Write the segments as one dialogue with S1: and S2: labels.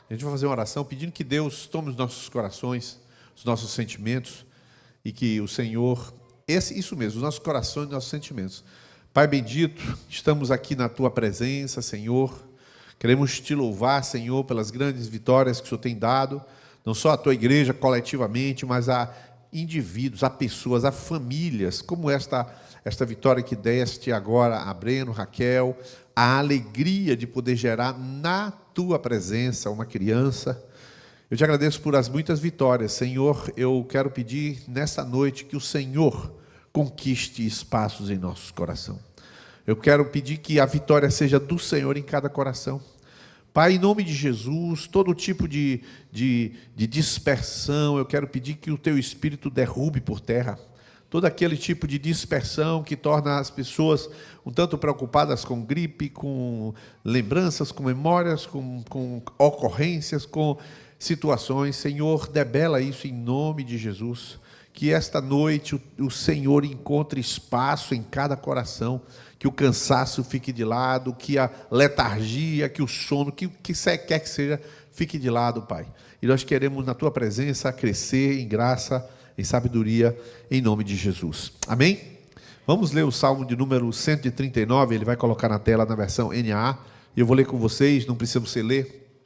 S1: A gente vai fazer uma oração pedindo que Deus tome os nossos corações, os nossos sentimentos, e que o Senhor, isso mesmo, os nossos corações e os nossos sentimentos. Pai bendito, estamos aqui na Tua presença, Senhor. Queremos Te louvar, Senhor, pelas grandes vitórias que o Senhor tem dado, não só à Tua igreja coletivamente, mas a indivíduos, a pessoas, a famílias, como esta vitória que deste agora a Breno, Raquel, a alegria de poder gerar na Tua presença uma criança. Eu te agradeço por as muitas vitórias, Senhor. Eu quero pedir nessa noite que o Senhor conquiste espaços em nosso coração. Eu quero pedir que a vitória seja do Senhor em cada coração. Pai, em nome de Jesus, todo tipo de dispersão, eu quero pedir que o Teu Espírito derrube por terra todo aquele tipo de dispersão que torna as pessoas um tanto preocupadas com gripe, com lembranças, com memórias, com ocorrências, com situações. Senhor, debela isso em nome de Jesus. Que esta noite o Senhor encontre espaço em cada coração, que o cansaço fique de lado, que a letargia, que o sono, que quer que seja, fique de lado, Pai. E nós queremos, na Tua presença, crescer em graça, em sabedoria, em nome de Jesus. Amém? Vamos ler o Salmo de número 139, ele vai colocar na tela na versão NAA, e eu vou ler com vocês, não precisa você ler.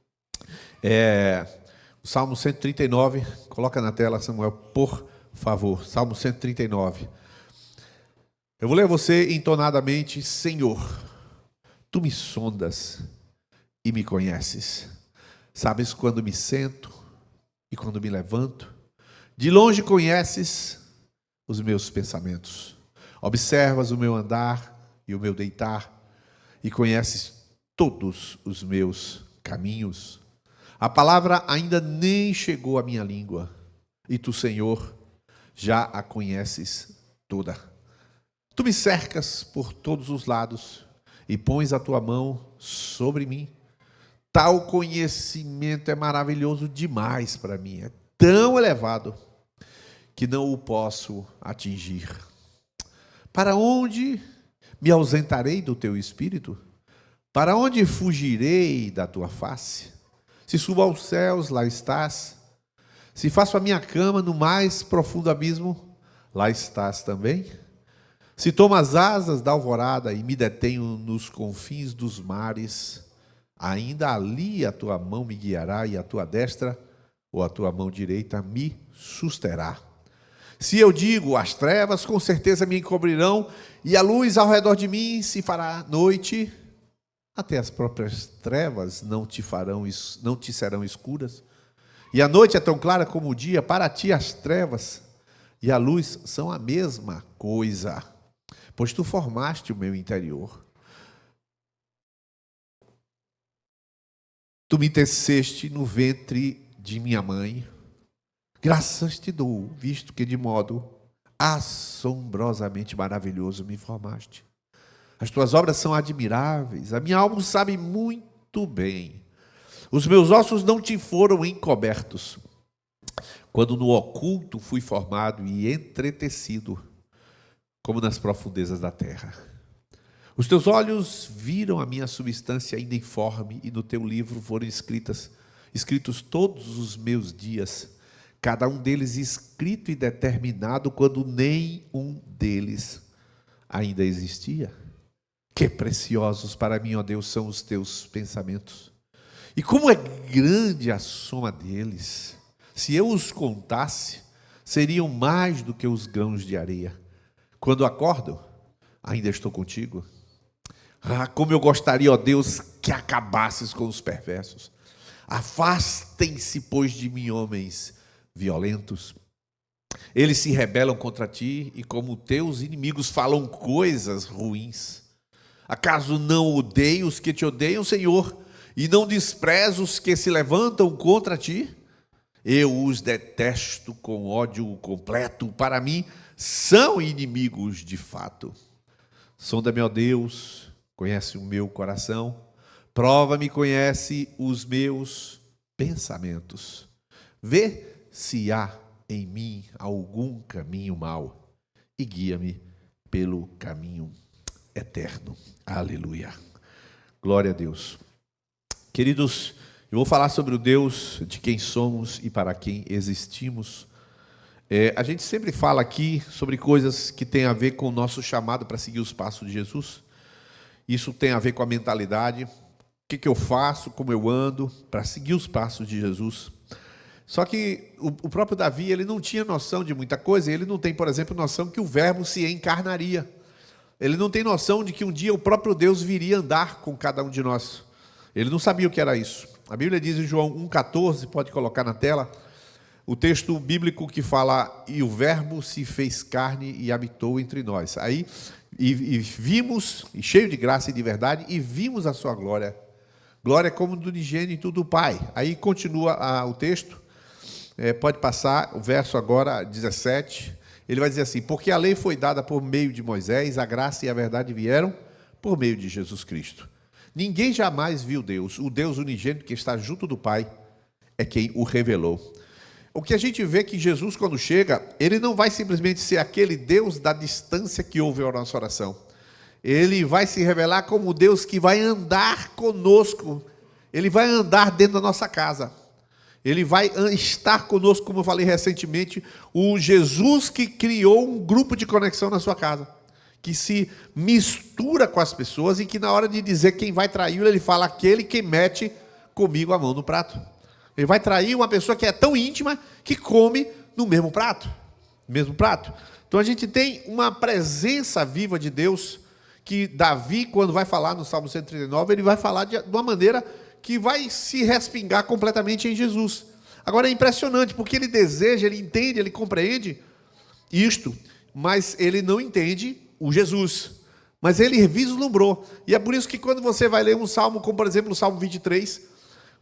S1: O Salmo 139, coloca na tela, Samuel, por favor. Salmo 139. Eu vou ler a você entonadamente. Senhor, Tu me sondas e me conheces. Sabes quando me sento e quando me levanto. De longe conheces os meus pensamentos. Observas o meu andar e o meu deitar e conheces todos os meus caminhos. A palavra ainda nem chegou à minha língua e Tu, Senhor, já a conheces toda. Tu me cercas por todos os lados e pões a Tua mão sobre mim. Tal conhecimento é maravilhoso demais para mim, é tão elevado que não o posso atingir. Para onde me ausentarei do Teu Espírito? Para onde fugirei da Tua face? Se subo aos céus, lá estás. Se faço a minha cama no mais profundo abismo, lá estás também. Se tomo as asas da alvorada e me detenho nos confins dos mares, ainda ali a Tua mão me guiará e a Tua destra ou a Tua mão direita me susterá. Se eu digo, as trevas com certeza me encobrirão e a luz ao redor de mim se fará noite, até as próprias trevas não te serão escuras. E a noite é tão clara como o dia, para ti as trevas e a luz são a mesma coisa, pois Tu formaste o meu interior. Tu me teceste no ventre de minha mãe. Graças Te dou, visto que de modo assombrosamente maravilhoso me formaste. As Tuas obras são admiráveis, a minha alma o sabe muito bem. Os meus ossos não Te foram encobertos, quando no oculto fui formado e entretecido, como nas profundezas da terra. Os Teus olhos viram a minha substância ainda informe, e no Teu livro foram escritos todos os meus dias, cada um deles escrito e determinado, quando nem um deles ainda existia. Que preciosos para mim, ó Deus, são os Teus pensamentos, e como é grande a soma deles. Se eu os contasse, seriam mais do que os grãos de areia. Quando acordo, ainda estou contigo. Ah, como eu gostaria, ó Deus, que acabasses com os perversos. Afastem-se, pois, de mim, homens violentos. Eles se rebelam contra Ti e como Teus inimigos falam coisas ruins. Acaso não odeio os que Te odeiam, Senhor, e não desprezo os que se levantam contra Ti? Eu os detesto com ódio completo. Para mim, são inimigos de fato. Sonda-me, ó Deus, conhece o meu coração. Prova-me, conhece os meus pensamentos. Vê se há em mim algum caminho mau e guia-me pelo caminho eterno. Aleluia. Glória a Deus. Queridos, Eu vou falar sobre o Deus de quem somos e para quem existimos. A gente sempre fala aqui sobre coisas que têm a ver com o nosso chamado para seguir os passos de Jesus. Isso tem a ver com a mentalidade, o que eu faço, como eu ando, para seguir os passos de Jesus. Só que o próprio Davi, ele não tinha noção de muita coisa. Ele não tem, por exemplo, noção que o verbo se encarnaria. Ele não tem noção de que um dia o próprio Deus viria andar com cada um de nós. Ele não sabia o que era isso. A Bíblia diz em João 1,14, pode colocar na tela, o texto bíblico que fala: e o verbo se fez carne e habitou entre nós. Aí, e vimos, e cheio de graça e de verdade, e vimos a sua glória. Glória como do unigênito do Pai. Aí continua o texto, pode passar o verso agora, 17. Ele vai dizer assim: porque a lei foi dada por meio de Moisés, a graça e a verdade vieram por meio de Jesus Cristo. Ninguém jamais viu Deus. O Deus unigênito que está junto do Pai é quem o revelou. O que a gente vê que Jesus, quando chega, ele não vai simplesmente ser aquele Deus da distância que ouve a nossa oração. Ele vai se revelar como o Deus que vai andar conosco. Ele vai andar dentro da nossa casa. Ele vai estar conosco, como eu falei recentemente, o Jesus que criou um grupo de conexão na sua casa, que se mistura com as pessoas e que na hora de dizer quem vai traí-lo, ele fala: aquele que mete comigo a mão no prato. Ele vai trair uma pessoa que é tão íntima que come no mesmo prato. Então a gente tem uma presença viva de Deus, que Davi, quando vai falar no Salmo 139, ele vai falar de uma maneira que vai se respingar completamente em Jesus. Agora é impressionante, porque ele deseja, ele entende, ele compreende isto, mas ele não entende o Jesus. Mas ele vislumbrou. E é por isso que quando você vai ler um salmo, como por exemplo o Salmo 23,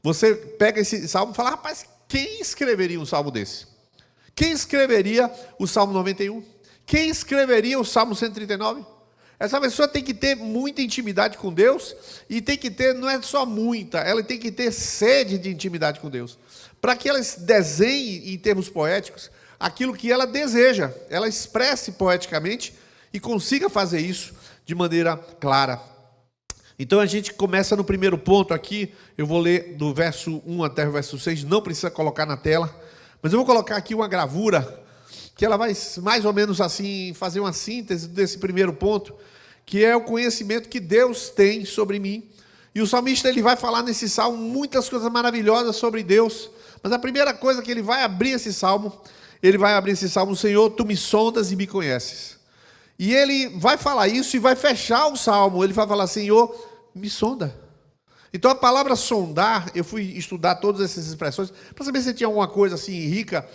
S1: você pega esse salmo e fala: rapaz, quem escreveria um salmo desse? Quem escreveria o Salmo 91? Quem escreveria o Salmo 139? Essa pessoa tem que ter muita intimidade com Deus, e tem que ter, não é só muita, ela tem que ter sede de intimidade com Deus, para que ela desenhe em termos poéticos aquilo que ela deseja, ela expresse poeticamente e consiga fazer isso de maneira clara. Então a gente começa no primeiro ponto aqui. Eu vou ler do verso 1 até o verso 6, não precisa colocar na tela, mas eu vou colocar aqui uma gravura, que ela vai mais ou menos assim fazer uma síntese desse primeiro ponto, que é o conhecimento que Deus tem sobre mim. E o salmista, ele vai falar nesse salmo muitas coisas maravilhosas sobre Deus, mas a primeira coisa que ele vai abrir esse salmo, Senhor, tu me sondas e me conheces. E ele vai falar isso e vai fechar o salmo. Ele vai falar: Senhor, me sonda. Então a palavra sondar, eu fui estudar todas essas expressões para saber se tinha alguma coisa assim rica.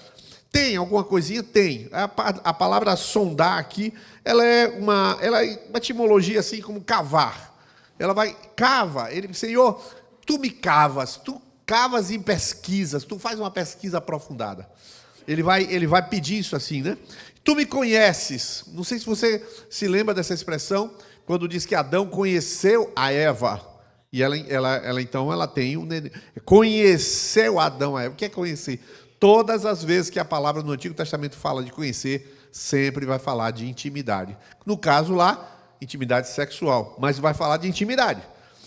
S1: Tem alguma coisinha? Tem. A palavra sondar aqui, ela é uma etimologia assim como cavar. Ela vai, cava. Senhor, tu me cavas, tu cavas e pesquisas, tu faz uma pesquisa aprofundada. Ele vai pedir isso assim, né? Tu me conheces. Não sei se você se lembra dessa expressão, quando diz que Adão conheceu a Eva. E ela tem um neném. Conheceu Adão a Eva. O que é conhecer? Todas as vezes que a palavra no Antigo Testamento fala de conhecer, sempre vai falar de intimidade. No caso lá, intimidade sexual, mas vai falar de intimidade.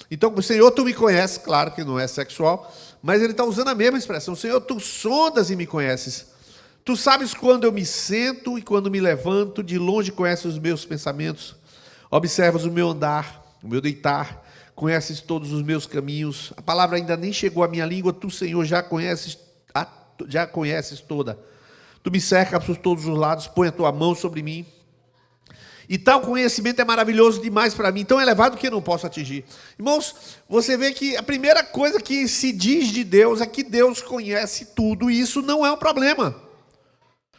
S1: Então, Senhor, tu me conheces, claro que não é sexual, mas ele está usando a mesma expressão. Senhor, tu sondas e me conheces. Tu sabes quando eu me sento e quando me levanto, de longe conheces os meus pensamentos, observas o meu andar, o meu deitar, conheces todos os meus caminhos. A palavra ainda nem chegou à minha língua, tu, Senhor, já conheces toda. Tu me cercas por todos os lados, põe a tua mão sobre mim. E tal conhecimento é maravilhoso demais para mim, tão elevado que eu não posso atingir. Irmãos, você vê que a primeira coisa que se diz de Deus é que Deus conhece tudo, e isso não é um problema.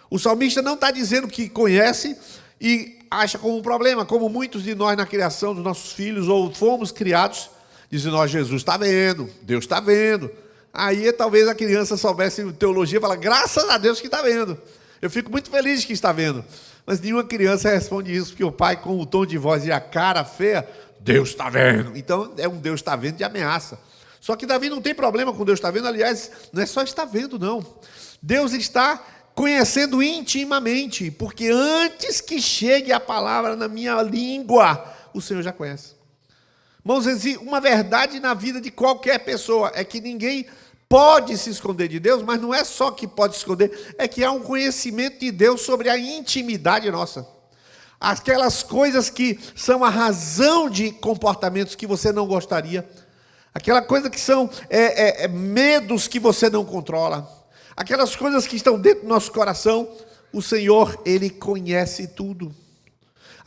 S1: O salmista não está dizendo que conhece e acha como um problema, como muitos de nós na criação dos nossos filhos, ou fomos criados, dizendo: ó, Jesus está vendo, Deus está vendo. Aí talvez a criança soubesse teologia e fala: graças a Deus que está vendo. Eu fico muito feliz que está vendo. Mas nenhuma criança responde isso, porque o pai, com o tom de voz e a cara feia, Deus está vendo. Então é um Deus está vendo de ameaça. Só que Davi não tem problema com Deus está vendo. Aliás, não é só está vendo, não. Deus está conhecendo intimamente, porque antes que chegue a palavra na minha língua, o Senhor já conhece. Irmãos, existe uma verdade na vida de qualquer pessoa, é que ninguém pode se esconder de Deus, mas não é só que pode se esconder, é que há um conhecimento de Deus sobre a intimidade nossa. Aquelas coisas que são a razão de comportamentos que você não gostaria, aquela coisa que são medos que você não controla, aquelas coisas que estão dentro do nosso coração, o Senhor, Ele conhece tudo.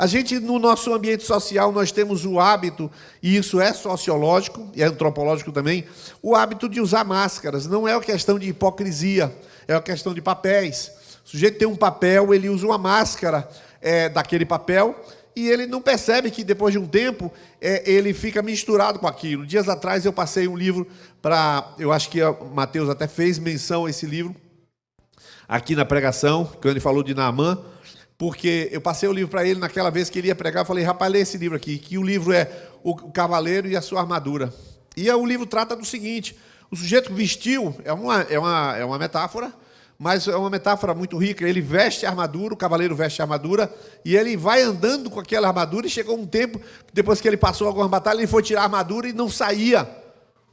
S1: A gente, no nosso ambiente social, nós temos o hábito, e isso é sociológico e é antropológico também, o hábito de usar máscaras. Não é uma questão de hipocrisia, é uma questão de papéis. O sujeito tem um papel, ele usa uma máscara daquele papel, e ele não percebe que depois de um tempo, ele fica misturado com aquilo. Dias atrás eu passei um livro para, eu acho que o Mateus até fez menção a esse livro, aqui na pregação, quando ele falou de Naamã, porque eu passei o livro para ele naquela vez que ele ia pregar, eu falei, rapaz, lê esse livro aqui, que o livro é O Cavaleiro e a Sua Armadura. E o livro trata do seguinte, o sujeito vestiu, é uma metáfora, mas é uma metáfora muito rica, ele veste a armadura, o cavaleiro veste a armadura, e ele vai andando com aquela armadura, e chegou um tempo, depois que ele passou alguma batalha, ele foi tirar a armadura e não saía.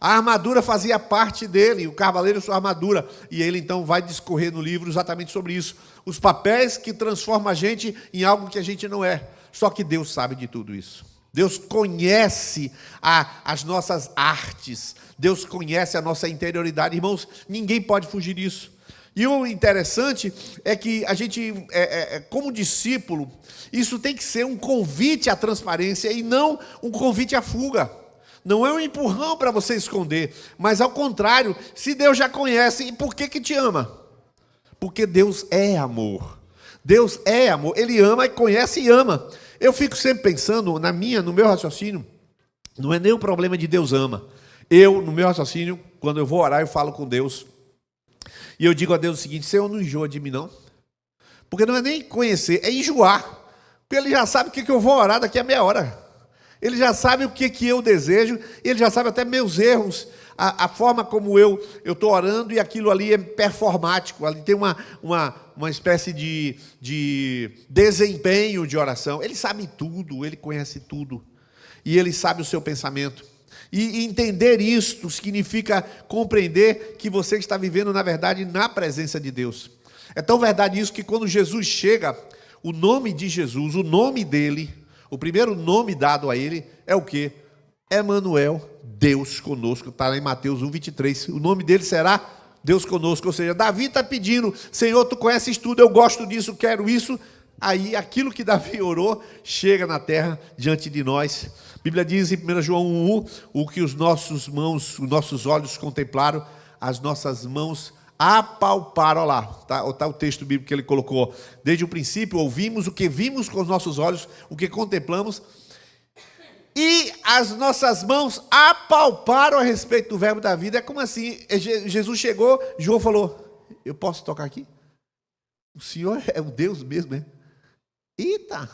S1: A armadura fazia parte dele, o cavaleiro sua armadura, e ele então vai discorrer no livro exatamente sobre isso. Os papéis que transformam a gente em algo que a gente não é. Só que Deus sabe de tudo isso. Deus conhece as nossas artes. Deus conhece a nossa interioridade. Irmãos, ninguém pode fugir disso. E o interessante é que a gente, como discípulo, isso tem que ser um convite à transparência e não um convite à fuga. Não é um empurrão para você esconder, mas ao contrário, se Deus já conhece, e por que te ama? Porque Deus é amor. Deus é amor. Ele ama, conhece e ama. Eu fico sempre pensando, no meu raciocínio, não é nem o problema de Deus ama. No meu raciocínio, quando eu vou orar, eu falo com Deus. E eu digo a Deus o seguinte, Senhor, não enjoa de mim não. Porque não é nem conhecer, é enjoar. Porque Ele já sabe o que eu vou orar daqui a meia hora. Ele já sabe o que eu desejo, ele já sabe até meus erros, a forma como eu estou orando, e aquilo ali é performático, ali tem uma espécie de desempenho de oração. Ele sabe tudo, ele conhece tudo, e ele sabe o seu pensamento. E entender isto significa compreender que você está vivendo, na verdade, na presença de Deus. É tão verdade isso que quando Jesus chega, o nome de Jesus, o nome dele, o primeiro nome dado a ele é o quê? Emanuel, Deus conosco, está lá em Mateus 1:23. O nome dele será Deus conosco, ou seja, Davi está pedindo, Senhor, tu conheces tudo, eu gosto disso, quero isso. Aí aquilo que Davi orou chega na terra diante de nós. A Bíblia diz em 1 João 1:1, o que os nossos olhos contemplaram, as nossas mãos apalparam. Olha lá, tá o texto bíblico que ele colocou. Desde o princípio ouvimos o que vimos com os nossos olhos, o que contemplamos, e as nossas mãos apalparam a respeito do verbo da vida. É como assim, Jesus chegou, João falou, eu posso tocar aqui? O Senhor é o Deus mesmo, né? Eita,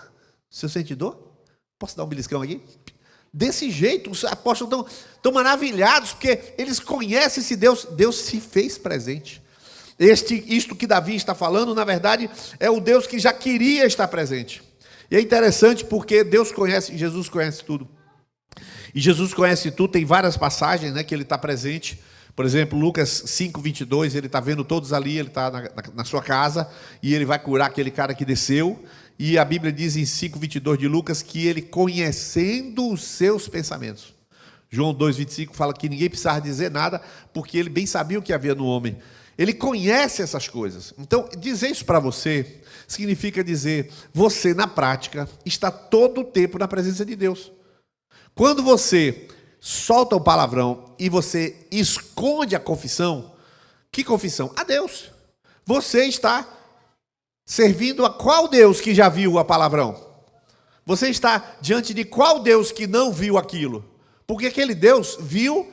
S1: você sente dor? Posso dar um beliscão aqui? Desse jeito, os apóstolos estão maravilhados, porque eles conhecem esse Deus. Deus se fez presente. Isto que Davi está falando, na verdade, é o Deus que já queria estar presente. E é interessante porque Deus conhece, Jesus conhece tudo. E Jesus conhece tudo, tem várias passagens, né, que ele está presente. Por exemplo, Lucas 5:22, ele está vendo todos ali, ele está na sua casa, e ele vai curar aquele cara que desceu. E a Bíblia diz em 5:22 de Lucas que ele conhecendo os seus pensamentos. João 2:25 fala que ninguém precisava dizer nada, porque ele bem sabia o que havia no homem. Ele conhece essas coisas. Então, dizer isso para você significa dizer, você na prática está todo o tempo na presença de Deus. Quando você solta o palavrão e você esconde a confissão, que confissão? A Deus. Você está servindo a qual Deus que já viu a palavrão? Você está diante de qual Deus que não viu aquilo? Porque aquele Deus viu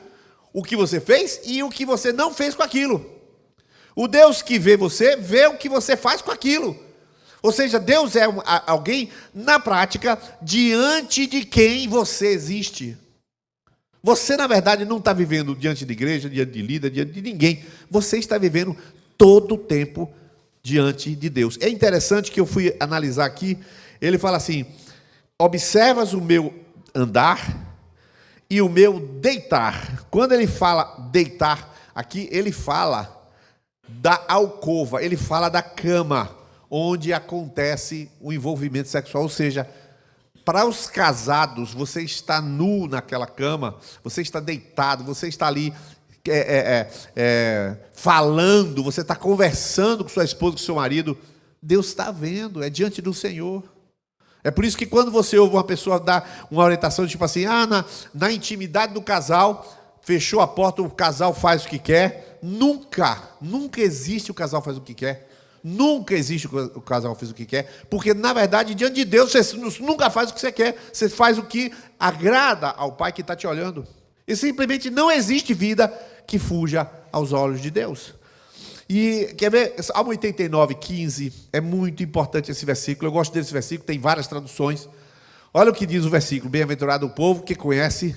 S1: o que você fez e o que você não fez com aquilo. O Deus que vê você, vê o que você faz com aquilo. Ou seja, Deus é alguém, na prática, diante de quem você existe. Você, na verdade, não está vivendo diante de igreja, diante de líder, diante de ninguém. Você está vivendo todo o tempo diante de Deus. É interessante que eu fui analisar aqui, ele fala assim, observas o meu andar, e o meu deitar. Quando ele fala deitar, aqui ele fala da alcova, ele fala da cama, onde acontece o envolvimento sexual, ou seja, para os casados, você está nu naquela cama, você está deitado, você está ali falando, você está conversando com sua esposa, com seu marido, Deus está vendo, é diante do Senhor. É por isso que quando você ouve uma pessoa dar uma orientação, tipo assim, na intimidade do casal, fechou a porta, o casal faz o que quer, nunca existe o casal faz o que quer. Nunca existe o casal faz o que quer, porque na verdade, diante de Deus, você nunca faz o que você quer, você faz o que agrada ao Pai que está te olhando. E simplesmente não existe vida que fuja aos olhos de Deus. E quer ver? Salmo 89, 15, é muito importante esse versículo, eu gosto desse versículo, tem várias traduções. Olha o que diz o versículo: bem-aventurado o povo que conhece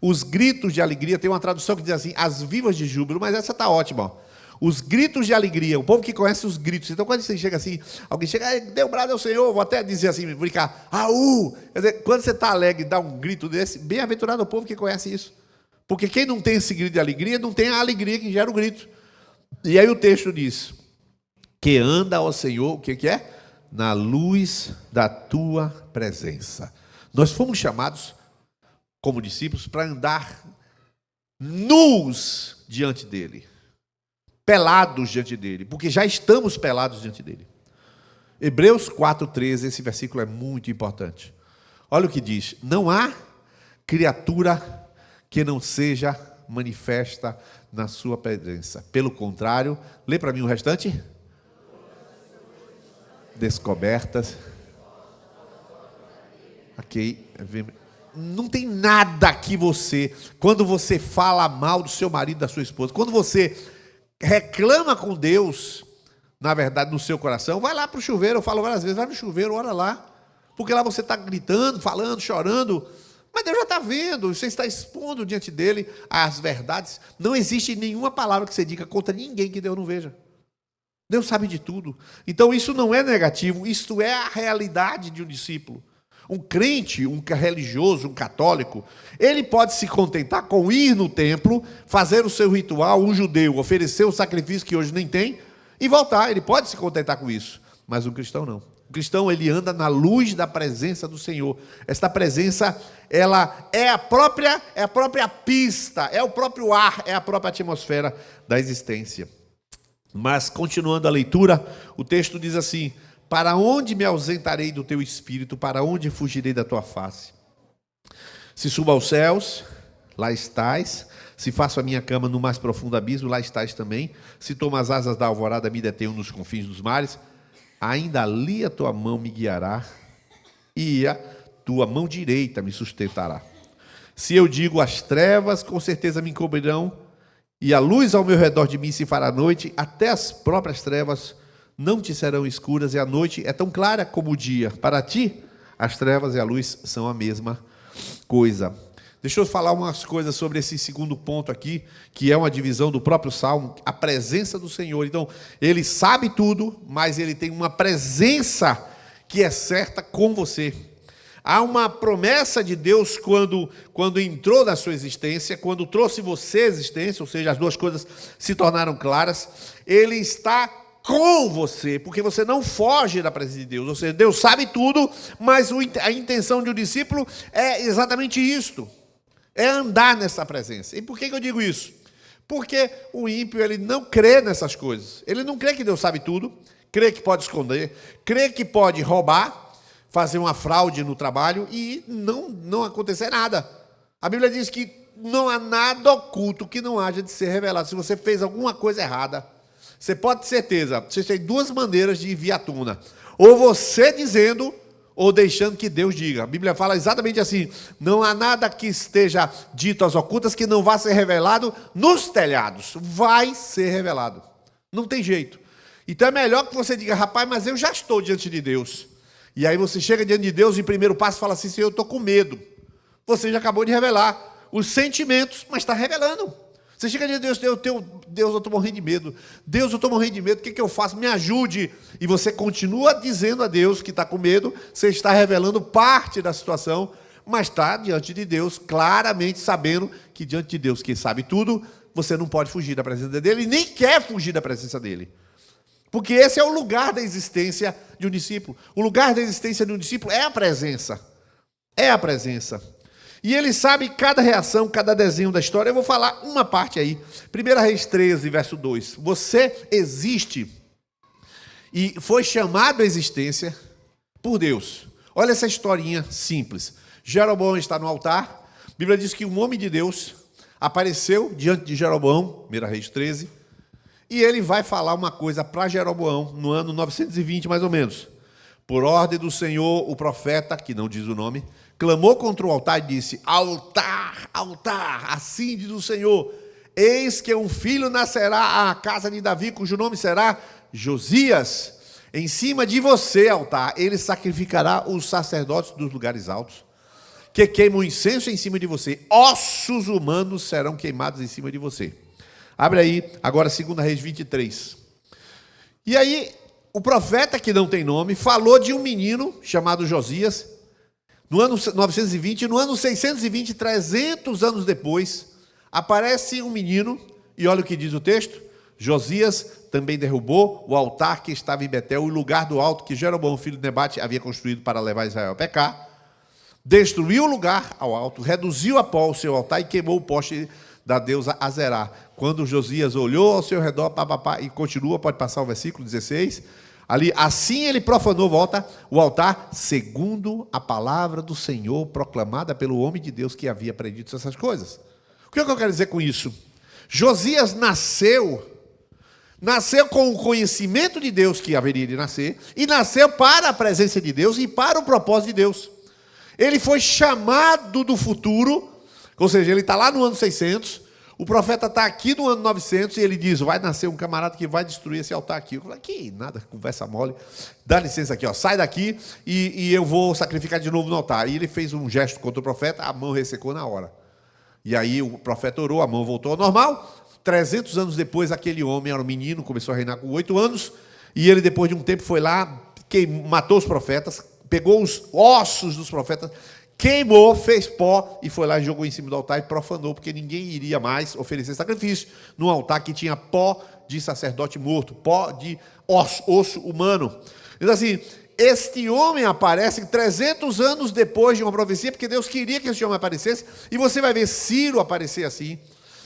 S1: os gritos de alegria. Tem uma tradução que diz assim, as vivas de júbilo, mas essa está ótima, ó. Os gritos de alegria, o povo que conhece os gritos. Então, quando você chega assim, alguém chega, deu brado ao Senhor, vou até dizer assim, brincar, quer dizer, quando você está alegre e dá um grito desse, bem-aventurado o povo que conhece isso. Porque quem não tem esse grito de alegria, não tem a alegria que gera o grito. E aí o texto diz, que anda ao Senhor, o que é? Na luz da tua presença. Nós fomos chamados, como discípulos, para andar nus diante dele. Pelados diante dele, porque já estamos pelados diante dele. Hebreus 4,13, esse versículo é muito importante. Olha o que diz: não há criatura que não seja manifesta na sua presença. Pelo contrário, lê para mim o restante. Descobertas. Ok. Não tem nada que você, quando você fala mal do seu marido, da sua esposa, quando você reclama com Deus, na verdade, no seu coração, vai lá para o chuveiro, eu falo várias vezes, vai no chuveiro, ora lá, porque lá você está gritando, falando, chorando, mas Deus já está vendo, você está expondo diante dele as verdades. Não existe nenhuma palavra que você diga contra ninguém que Deus não veja. Deus sabe de tudo. Então isso não é negativo, isso é a realidade de um discípulo. Um crente, um religioso, um católico, ele pode se contentar com ir no templo, fazer o seu ritual, um judeu, oferecer o sacrifício que hoje nem tem, e voltar. Ele pode se contentar com isso. Mas o cristão não. O cristão, ele anda na luz da presença do Senhor. Esta presença, ela é a própria pista, é o próprio ar, é a própria atmosfera da existência. Mas, continuando a leitura, o texto diz assim: para onde me ausentarei do teu espírito? Para onde fugirei da tua face? Se subo aos céus, lá estás. Se faço a minha cama no mais profundo abismo, lá estás também. Se tomo as asas da alvorada, me detenho nos confins dos mares, ainda ali a tua mão me guiará, e a tua mão direita me sustentará. Se eu digo as trevas, com certeza me encobrirão, e a luz ao meu redor de mim se fará noite, até as próprias trevas não te serão escuras, e a noite é tão clara como o dia. Para ti, as trevas e a luz são a mesma coisa. Deixa eu falar umas coisas sobre esse segundo ponto aqui, que é uma divisão do próprio Salmo, a presença do Senhor. Então, ele sabe tudo, mas ele tem uma presença que é certa com você. Há uma promessa de Deus quando entrou na sua existência, quando trouxe você à existência, ou seja, as duas coisas se tornaram claras. Ele está com você, porque você não foge da presença de Deus. Ou seja, Deus sabe tudo, mas a intenção de um discípulo é exatamente isto. É andar nessa presença. E por que eu digo isso? Porque o ímpio, ele não crê nessas coisas. Ele não crê que Deus sabe tudo, crê que pode esconder, crê que pode roubar, fazer uma fraude no trabalho e não acontecer nada. A Bíblia diz que não há nada oculto que não haja de ser revelado. Se você fez alguma coisa errada, você pode ter certeza, você tem duas maneiras de vir à tona. Ou você dizendo, ou deixando que Deus diga. A Bíblia fala exatamente assim: não há nada que esteja dito às ocultas que não vá ser revelado nos telhados. Vai ser revelado. Não tem jeito. Então é melhor que você diga: rapaz, mas eu já estou diante de Deus. E aí você chega diante de Deus e o primeiro passo fala assim: Senhor, eu estou com medo. Você já acabou de revelar os sentimentos, mas está revelando. Você chega diante de Deus: Deus, eu estou morrendo de medo. Deus, eu estou morrendo de medo, o que eu faço? Me ajude. E você continua dizendo a Deus que está com medo, você está revelando parte da situação, mas está diante de Deus, claramente sabendo que diante de Deus, que sabe tudo, você não pode fugir da presença dele, e nem quer fugir da presença dele. Porque esse é o lugar da existência de um discípulo. O lugar da existência de um discípulo é a presença. É a presença. E ele sabe cada reação, cada desenho da história. Eu vou falar uma parte aí. 1 Reis 13, verso 2. Você existe e foi chamado à existência por Deus. Olha essa historinha simples. Jeroboão está no altar. A Bíblia diz que um homem de Deus apareceu diante de Jeroboão, 1 Reis 13, e ele vai falar uma coisa para Jeroboão, no ano 920 mais ou menos. Por ordem do Senhor, o profeta, que não diz o nome, clamou contra o altar e disse: altar, altar, assim diz o Senhor, eis que um filho nascerá à casa de Davi, cujo nome será Josias. Em cima de você, altar, ele sacrificará os sacerdotes dos lugares altos, que queimam incenso em cima de você. Ossos humanos serão queimados em cima de você. Abre aí, agora 2 Reis 23. E aí, o profeta, que não tem nome, falou de um menino chamado Josias, no ano 920, no ano 620, 300 anos depois, aparece um menino, e olha o que diz o texto: Josias também derrubou o altar que estava em Betel, o lugar do alto que Jeroboão, filho de Nebate, havia construído para levar Israel a pecar. Destruiu o lugar ao alto, reduziu a pó o seu altar e queimou o poste da deusa Azerá. Quando Josias olhou ao seu redor, e continua, pode passar o versículo 16, ali, assim ele profanou o altar, segundo a palavra do Senhor, proclamada pelo homem de Deus que havia predito essas coisas. O que eu quero dizer com isso? Josias nasceu com o conhecimento de Deus que haveria de nascer, e nasceu para a presença de Deus e para o propósito de Deus. Ele foi chamado do futuro, ou seja, ele está lá no ano 600, o profeta está aqui no ano 900, e ele diz: vai nascer um camarada que vai destruir esse altar aqui. Eu falei: que nada, conversa mole, dá licença aqui, ó, sai daqui e eu vou sacrificar de novo no altar. E ele fez um gesto contra o profeta, a mão ressecou na hora. E aí o profeta orou, a mão voltou ao normal. 300 anos depois, aquele homem era um menino, começou a reinar com 8 anos, e ele, depois de um tempo, foi lá, matou os profetas, pegou os ossos dos profetas, queimou, fez pó, e foi lá e jogou em cima do altar e profanou, porque ninguém iria mais oferecer sacrifício num altar que tinha pó de sacerdote morto, pó de osso humano. Então, assim, este homem aparece 300 anos depois de uma profecia, porque Deus queria que esse homem aparecesse, e você vai ver Ciro aparecer assim.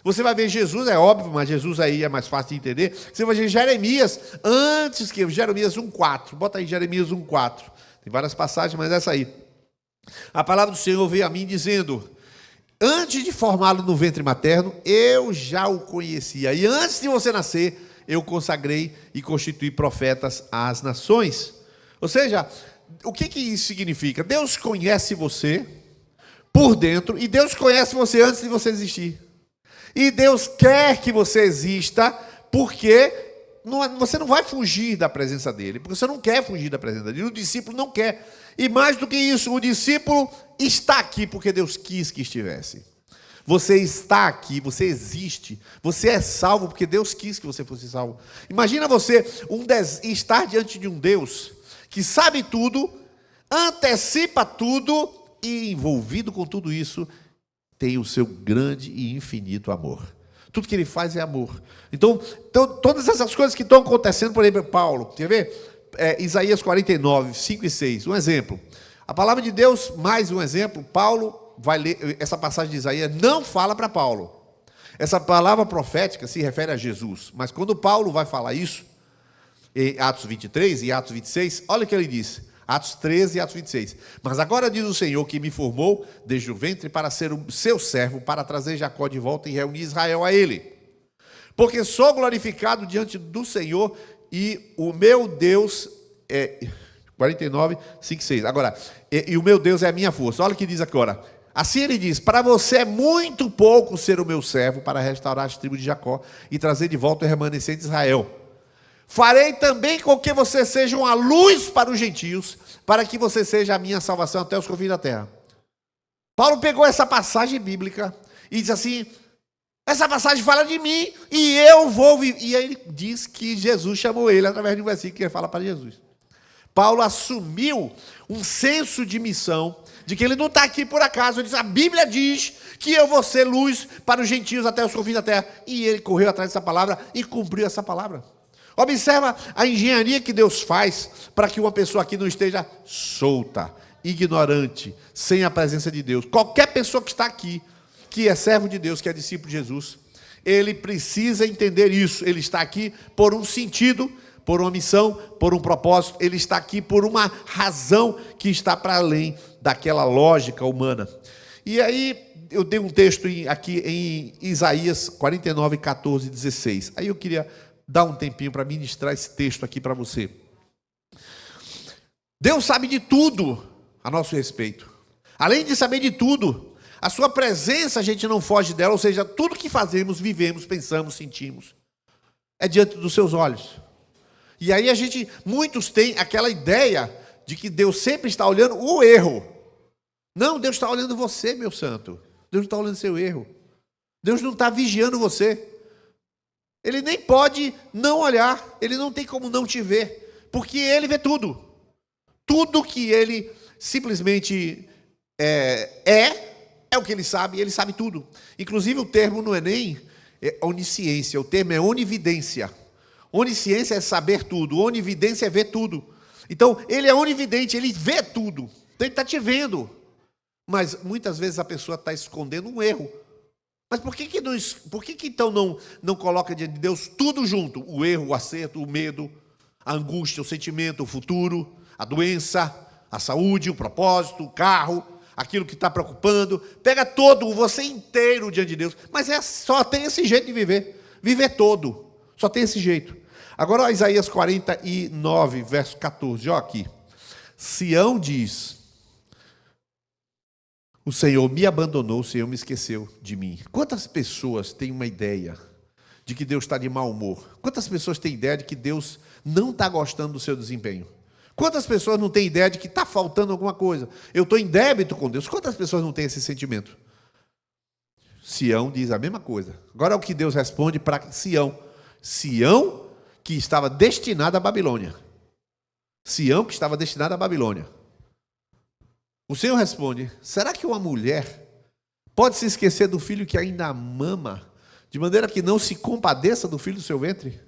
S1: Você vai ver Jesus, é óbvio, mas Jesus aí é mais fácil de entender. Você vai ver Jeremias, antes que Jeremias 1,4. Bota aí Jeremias 1,4. Tem várias passagens, mas essa aí. A palavra do Senhor veio a mim dizendo: antes de formá-lo no ventre materno, eu já o conhecia. E antes de você nascer, eu consagrei e constituí profetas às nações. Ou seja, o que isso significa? Deus conhece você por dentro, e Deus conhece você antes de você existir. E Deus quer que você exista, porque você não vai fugir da presença dele, porque você não quer fugir da presença dele, o discípulo não quer. E mais do que isso, o discípulo está aqui porque Deus quis que estivesse. Você está aqui, você existe, você é salvo porque Deus quis que você fosse salvo. Imagina você estar diante de um Deus que sabe tudo, antecipa tudo, e envolvido com tudo isso, tem o seu grande e infinito amor. Tudo que ele faz é amor. Então todas essas coisas que estão acontecendo, por exemplo, Paulo, quer ver? Isaías 49, 5 e 6, um exemplo. A palavra de Deus, mais um exemplo, Paulo vai ler, essa passagem de Isaías não fala para Paulo. Essa palavra profética se refere a Jesus, mas quando Paulo vai falar isso, em Atos 23 e Atos 26, olha o que ele diz. Atos 13 e Atos 26. Mas agora diz o Senhor que me formou desde o ventre para ser o seu servo, para trazer Jacó de volta e reunir Israel a ele. Porque sou glorificado diante do Senhor e o meu Deus 49, 5 e 6. Agora, e o meu Deus é a minha força. Olha o que diz agora. Assim ele diz: para você é muito pouco ser o meu servo para restaurar as tribos de Jacó e trazer de volta o remanescente de Israel. Farei também com que você seja uma luz para os gentios, para que você seja a minha salvação até os confins da terra. Paulo pegou essa passagem bíblica e diz assim: essa passagem fala de mim e eu vou viver. E aí ele diz que Jesus chamou ele através de um versículo que ele fala para Jesus. Paulo assumiu um senso de missão, de que ele não está aqui por acaso. Ele diz, a Bíblia diz que eu vou ser luz para os gentios até os confins da terra. E ele correu atrás dessa palavra e cumpriu essa palavra. Observa a engenharia que Deus faz para que uma pessoa aqui não esteja solta, ignorante, sem a presença de Deus. Qualquer pessoa que está aqui, que é servo de Deus, que é discípulo de Jesus, ele precisa entender isso. Ele está aqui por um sentido, por uma missão, por um propósito. Ele está aqui por uma razão que está para além daquela lógica humana. E aí eu dei um texto aqui em Isaías 49, 14, 16. Aí eu queria dar um tempinho para ministrar esse texto aqui para você. Deus sabe de tudo a nosso respeito. Além de saber de tudo, a sua presença a gente não foge dela, ou seja, tudo que fazemos, vivemos, pensamos, sentimos, é diante dos seus olhos. E aí muitos têm aquela ideia de que Deus sempre está olhando o erro. Não, Deus está olhando você, meu santo. Deus não está olhando seu erro. Deus não está vigiando você. Ele nem pode não olhar, ele não tem como não te ver, porque ele vê tudo. Tudo que ele simplesmente é o que ele sabe tudo. Inclusive o termo não é nem onisciência, o termo é onividência. Onisciência é saber tudo, onividência é ver tudo. Então, ele é onividente, ele vê tudo, então ele está te vendo. Mas muitas vezes a pessoa está escondendo um erro. Mas por que então não coloca diante de Deus tudo junto? O erro, o acerto, o medo, a angústia, o sentimento, o futuro, a doença, a saúde, o propósito, o carro, aquilo que está preocupando. Pega todo, você inteiro diante de Deus. Mas só tem esse jeito de viver todo. Só tem esse jeito. Agora, ó, Isaías 49, verso 14, ó aqui. Sião diz: o Senhor me abandonou, o Senhor me esqueceu de mim. Quantas pessoas têm uma ideia de que Deus está de mau humor? Quantas pessoas têm ideia de que Deus não está gostando do seu desempenho? Quantas pessoas não têm ideia de que está faltando alguma coisa? Eu estou em débito com Deus. Quantas pessoas não têm esse sentimento? Sião diz a mesma coisa. Agora é o que Deus responde para Sião. Sião que estava destinada à Babilônia. Sião que estava destinada à Babilônia. O Senhor responde: será que uma mulher pode se esquecer do filho que ainda mama, de maneira que não se compadeça do filho do seu ventre?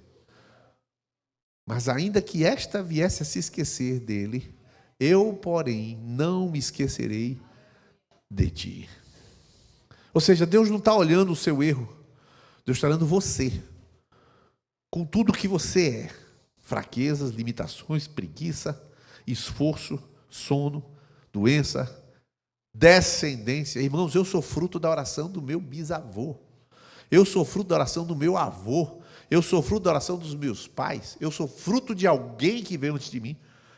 S1: Mas ainda que esta viesse a se esquecer dele, eu, porém, não me esquecerei de ti. Ou seja, Deus não está olhando o seu erro, Deus está olhando você, com tudo que você é: fraquezas, limitações, preguiça, esforço, sono, doença, descendência. Irmãos, eu sou fruto da oração do meu bisavô. Eu sou fruto da oração do meu avô. Eu sou fruto da oração dos meus pais. Eu sou fruto de alguém que veio antes de mim.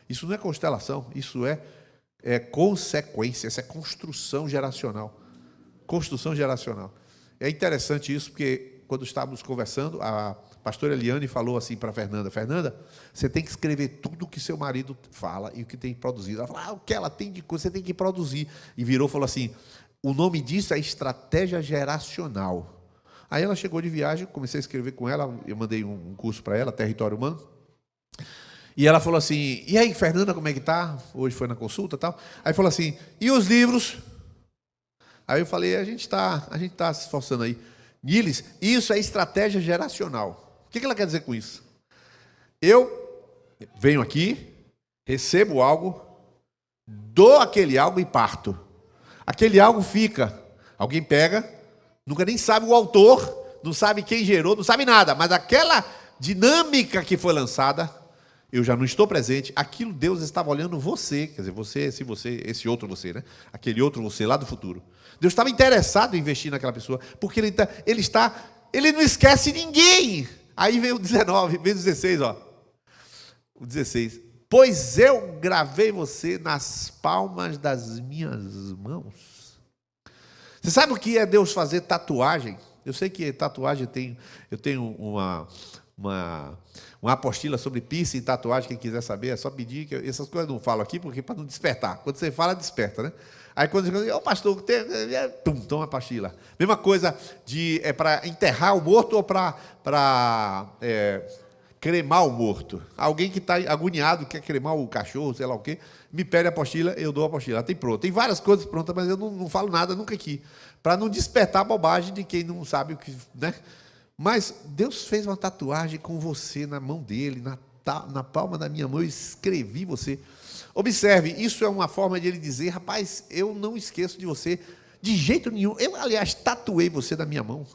S1: Isso não é constelação, isso é consequência, isso é construção geracional. Construção geracional. É interessante isso, porque quando estávamos conversando, a pastora Eliane falou assim para Fernanda: Fernanda, você tem que escrever tudo o que seu marido fala e o que tem produzido. Ela falou: o que ela tem de coisa, você tem que produzir. E virou e falou assim: o nome disso é estratégia geracional. Aí ela chegou de viagem, comecei a escrever com ela, eu mandei um curso para ela, Território Humano. E ela falou assim: e aí, Fernanda, como é que tá? Hoje foi na consulta e tal. Aí falou assim: e os livros? Aí eu falei: a gente tá se esforçando aí. Niles, isso é estratégia geracional. O que ela quer dizer com isso? Eu venho aqui, recebo algo, dou aquele algo e parto. Aquele algo fica. Alguém pega, nunca nem sabe o autor, não sabe quem gerou, não sabe nada. Mas aquela dinâmica que foi lançada, eu já não estou presente. Aquilo Deus estava olhando você, quer dizer, esse outro você, né? Aquele outro você lá do futuro. Deus estava interessado em investir naquela pessoa, porque ele não esquece ninguém. Aí vem o 19, vem o 16, ó. O 16. Pois eu gravei você nas palmas das minhas mãos. Você sabe o que é Deus fazer tatuagem? Eu sei que tatuagem eu tenho uma apostila sobre piercing e tatuagem. Quem quiser saber é só pedir, que essas coisas eu não falo aqui, porque para não despertar. Quando você fala, desperta, né? Aí quando você diz: ô pastor, toma a apostila. Mesma coisa para enterrar o morto ou para cremar o morto. Alguém que está agoniado, quer cremar o cachorro, sei lá o quê, me pede a apostila, eu dou a apostila. Tem pronto. Tem várias coisas prontas, mas eu não falo nada nunca aqui, para não despertar a bobagem de quem não sabe o que, né? Mas Deus fez uma tatuagem com você na mão dele, na palma da minha mão, eu escrevi você. Observe, isso é uma forma de ele dizer, rapaz, eu não esqueço de você de jeito nenhum. Eu, aliás, tatuei você na minha mão.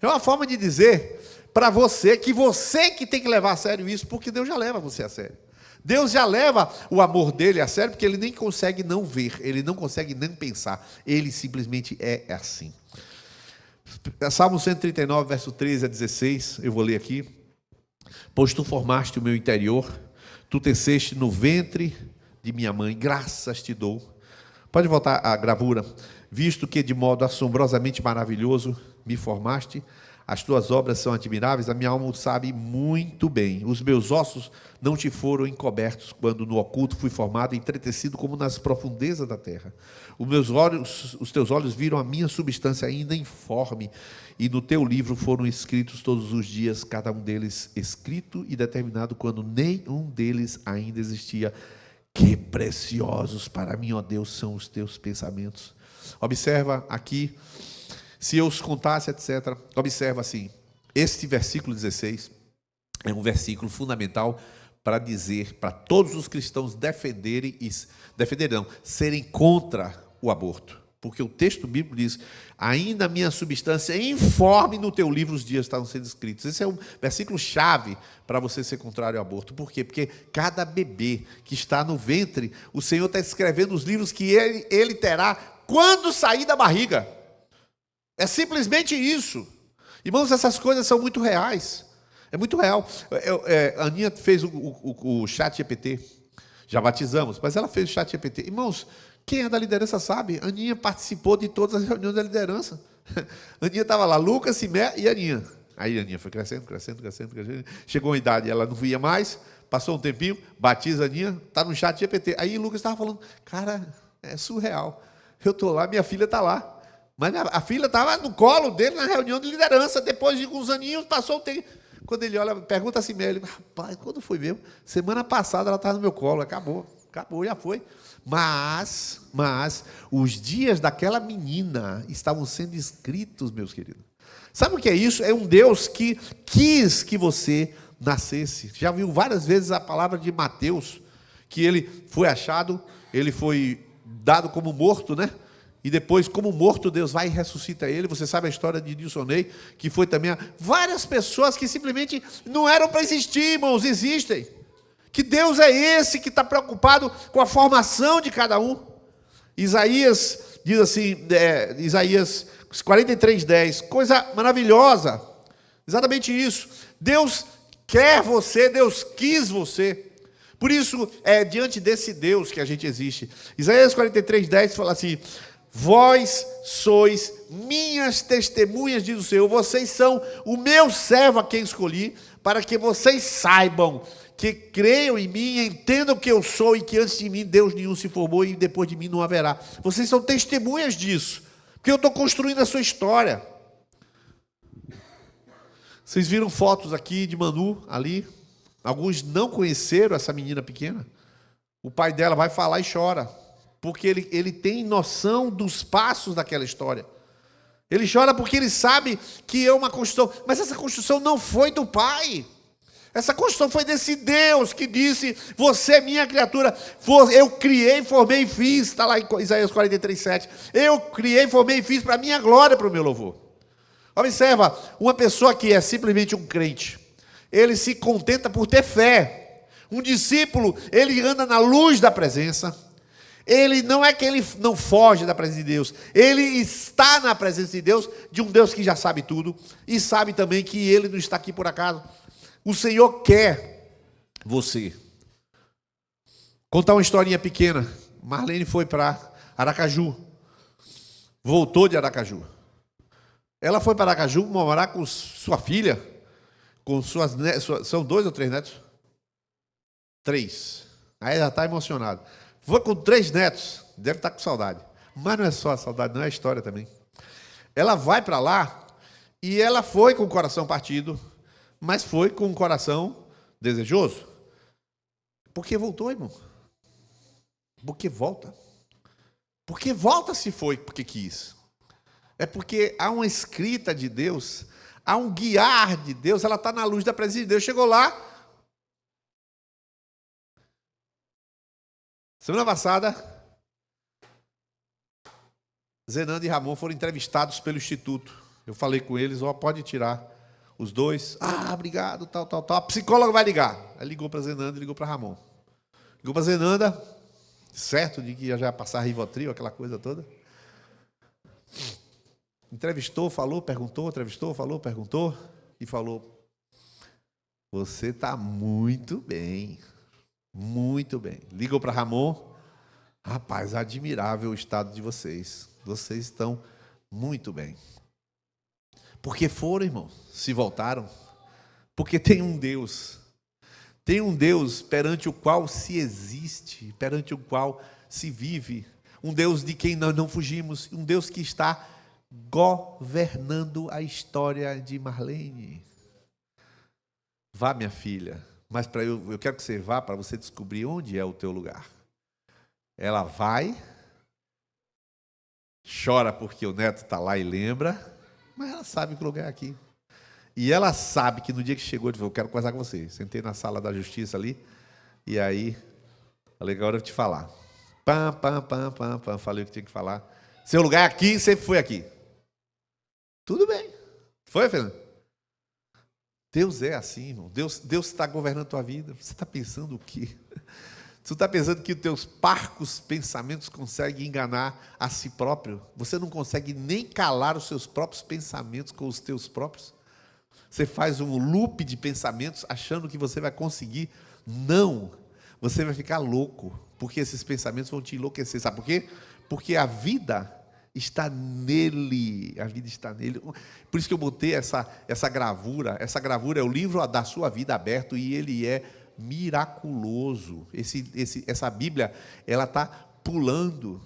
S1: É uma forma de dizer para você que tem que levar a sério isso, porque Deus já leva você a sério. Deus já leva o amor dele a sério, porque ele nem consegue não ver, ele não consegue nem pensar, ele simplesmente é assim. Salmo 139, verso 13 a 16, eu vou ler aqui. Pois tu formaste o meu interior, tu teceste no ventre de minha mãe, graças te dou. Pode voltar a gravura. Visto que de modo assombrosamente maravilhoso me formaste, as tuas obras são admiráveis, a minha alma o sabe muito bem. Os meus ossos não te foram encobertos, quando no oculto fui formado, entretecido como nas profundezas da terra. Os teus olhos viram a minha substância ainda informe, e no teu livro foram escritos todos os dias, cada um deles escrito e determinado, quando nenhum deles ainda existia. Que preciosos para mim, ó Deus, são os teus pensamentos. Observa aqui, se eu os contasse, etc. Observa assim, este versículo 16 é um versículo fundamental para dizer, para todos os cristãos serem contra o aborto. Porque o texto bíblico diz, ainda a minha substância informe no teu livro os dias estavam sendo escritos. Esse é um versículo chave para você ser contrário ao aborto. Por quê? Porque cada bebê que está no ventre, o Senhor está escrevendo os livros que ele terá quando sair da barriga. É simplesmente isso. Irmãos, essas coisas são muito reais. É muito real. A Aninha fez o chat GPT. Já batizamos, mas ela fez o chat GPT. Irmãos, quem é da liderança sabe, a Aninha participou de todas as reuniões da liderança. A Aninha estava lá, Lucas, Simé e a Aninha. Aí a Aninha foi crescendo. Chegou uma idade, ela não via mais, passou um tempinho, batiza a Aninha, está no chat GPT. Aí o Lucas estava falando, cara, é surreal. Eu estou lá, minha filha está lá. Mas a filha estava no colo dele na reunião de liderança. Depois de uns aninhos, passou o tempo. Quando ele olha, pergunta assim mesmo, ele, rapaz, quando foi mesmo? Semana passada ela estava no meu colo, acabou, já foi. Mas os dias daquela menina estavam sendo escritos, meus queridos. Sabe o que é isso? É um Deus que quis que você nascesse. Já viu várias vezes a palavra de Mateus, que ele foi achado, ele foi dado como morto, né? E depois, como morto, Deus vai e ressuscita ele. Você sabe a história de Dilsonei, que foi também várias pessoas que simplesmente não eram para existir, irmãos, existem. Que Deus é esse que está preocupado com a formação de cada um. Isaías diz assim, Isaías 43:10, coisa maravilhosa, exatamente isso. Deus quer você, Deus quis você. Por isso, é diante desse Deus que a gente existe. Isaías 43:10 fala assim, vós sois minhas testemunhas, diz o Senhor, vocês são o meu servo a quem escolhi, para que vocês saibam, que creiam em mim, entendam que eu sou e que antes de mim Deus nenhum se formou e depois de mim não haverá. Vocês são testemunhas disso, porque eu estou construindo a sua história. Vocês viram fotos aqui de Manu, ali, alguns não conheceram essa menina pequena. O pai dela vai falar e chora, porque ele tem noção dos passos daquela história. Ele chora porque ele sabe que é uma construção, mas essa construção não foi do pai. Essa construção foi desse Deus que disse, você é minha criatura, eu criei, formei e fiz, está lá em Isaías 43:7. Eu criei, formei e fiz para a minha glória, para o meu louvor. Observa, uma pessoa que é simplesmente um crente, ele se contenta por ter fé. Um discípulo, ele anda na luz da presença. Ele não é que ele não foge da presença de Deus, ele está na presença de Deus, de um Deus que já sabe tudo, e sabe também que ele não está aqui por acaso. O Senhor quer você. Contar uma historinha pequena. Marlene foi para Aracaju, voltou de Aracaju. Ela foi para Aracaju morar com sua filha, com suas netas, são 2 ou 3 netos? 3. Aí ela está emocionada. Foi com 3 netos, deve estar com saudade. Mas não é só a saudade, não é a história também. Ela vai para lá e ela foi com o coração partido, mas foi com o coração desejoso? Porque voltou, irmão. Porque volta. Porque volta se foi porque quis. É porque há uma escrita de Deus, há um guiar de Deus, ela está na luz da presença de Deus. Chegou lá. Semana passada, Zenando e Ramon foram entrevistados pelo Instituto. Eu falei com eles, pode tirar os dois. Obrigado, tal. A psicóloga vai ligar. Aí ligou para Zenanda e ligou para Ramon. Ligou para Zenanda, certo de que já ia passar Rivotril, aquela coisa toda. Entrevistou, falou, perguntou, entrevistou, falou, perguntou e falou: você está muito bem, muito bem. Ligou para Ramon: rapaz, admirável o estado de vocês. Vocês estão muito bem. Porque foram, irmão, se voltaram. Porque tem um Deus perante o qual se existe, perante o qual se vive. Um Deus de quem nós não fugimos, um Deus que está governando a história de Marlene. Vá, minha filha, mas eu quero que você vá para você descobrir onde é o teu lugar. Ela vai, chora porque o neto está lá e lembra, mas ela sabe que o lugar é aqui. E ela sabe que no dia que chegou, eu falei: eu quero conversar com você. Sentei na sala da justiça ali, e aí, falei: agora eu vou te falar. Pam, falei o que tinha que falar. Seu lugar é aqui, sempre foi aqui. Tudo bem. Foi, Fernando? Deus é assim, irmão. Deus está governando a tua vida. Você está pensando o quê? Você está pensando que os teus parcos pensamentos conseguem enganar a si próprio? Você não consegue nem calar os seus próprios pensamentos com os teus próprios? Você faz um loop de pensamentos achando que você vai conseguir. Não. Você vai ficar louco, porque esses pensamentos vão te enlouquecer. Sabe por quê? Porque a vida está nele. A vida está nele. Por isso que eu botei essa gravura. Essa gravura é o livro da sua vida aberto e ele é miraculoso. Essa Bíblia, ela está pulando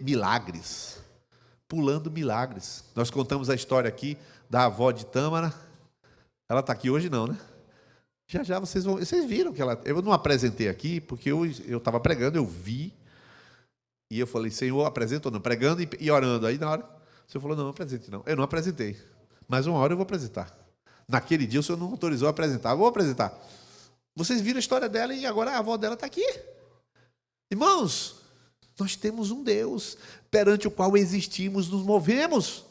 S1: milagres. Pulando milagres. Nós contamos a história aqui da avó de Tâmara. Ela está aqui hoje não, né? Já vocês viram que eu não apresentei aqui, porque eu estava pregando, eu vi, e eu falei: Senhor, apresenta ou não? Pregando e orando. Aí na hora, o Senhor falou: não apresente não. Eu não apresentei, mas uma hora eu vou apresentar. Naquele dia o Senhor não autorizou a apresentar, eu vou apresentar. Vocês viram a história dela e agora a avó dela está aqui. Irmãos, nós temos um Deus perante o qual existimos, nos movemos.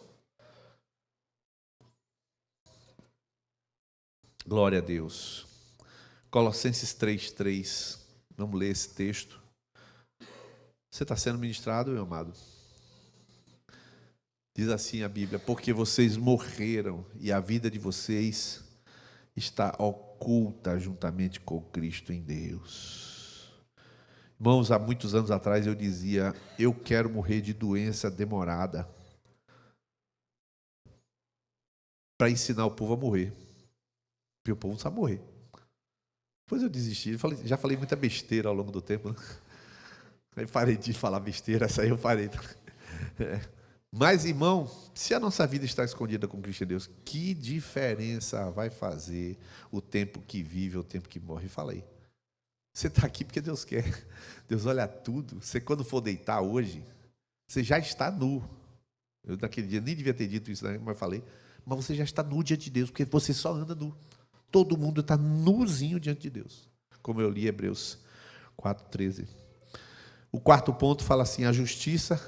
S1: Glória a Deus. Colossenses 3:3. Vamos ler esse texto. Você está sendo ministrado, meu amado? Diz assim a Bíblia: porque vocês morreram e a vida de vocês está oculta juntamente com Cristo em Deus. Irmãos, há muitos anos atrás eu dizia: eu quero morrer de doença demorada para ensinar o povo a morrer. Porque o povo não sabe morrer. Depois eu desisti. Já falei muita besteira ao longo do tempo, né? Aí parei de falar besteira, essa aí eu parei. Mas, irmão, se a nossa vida está escondida com Cristo em Deus, que diferença vai fazer o tempo que vive ou o tempo que morre? Fala aí. Você está aqui porque Deus quer. Deus olha tudo. Você, quando for deitar hoje, você já está nu. Eu naquele dia nem devia ter dito isso, né? Mas falei. Mas você já está nu diante de Deus, porque você só anda nu. Todo mundo está nuzinho diante de Deus. Como eu li Hebreus 4:13. O quarto ponto fala assim: a justiça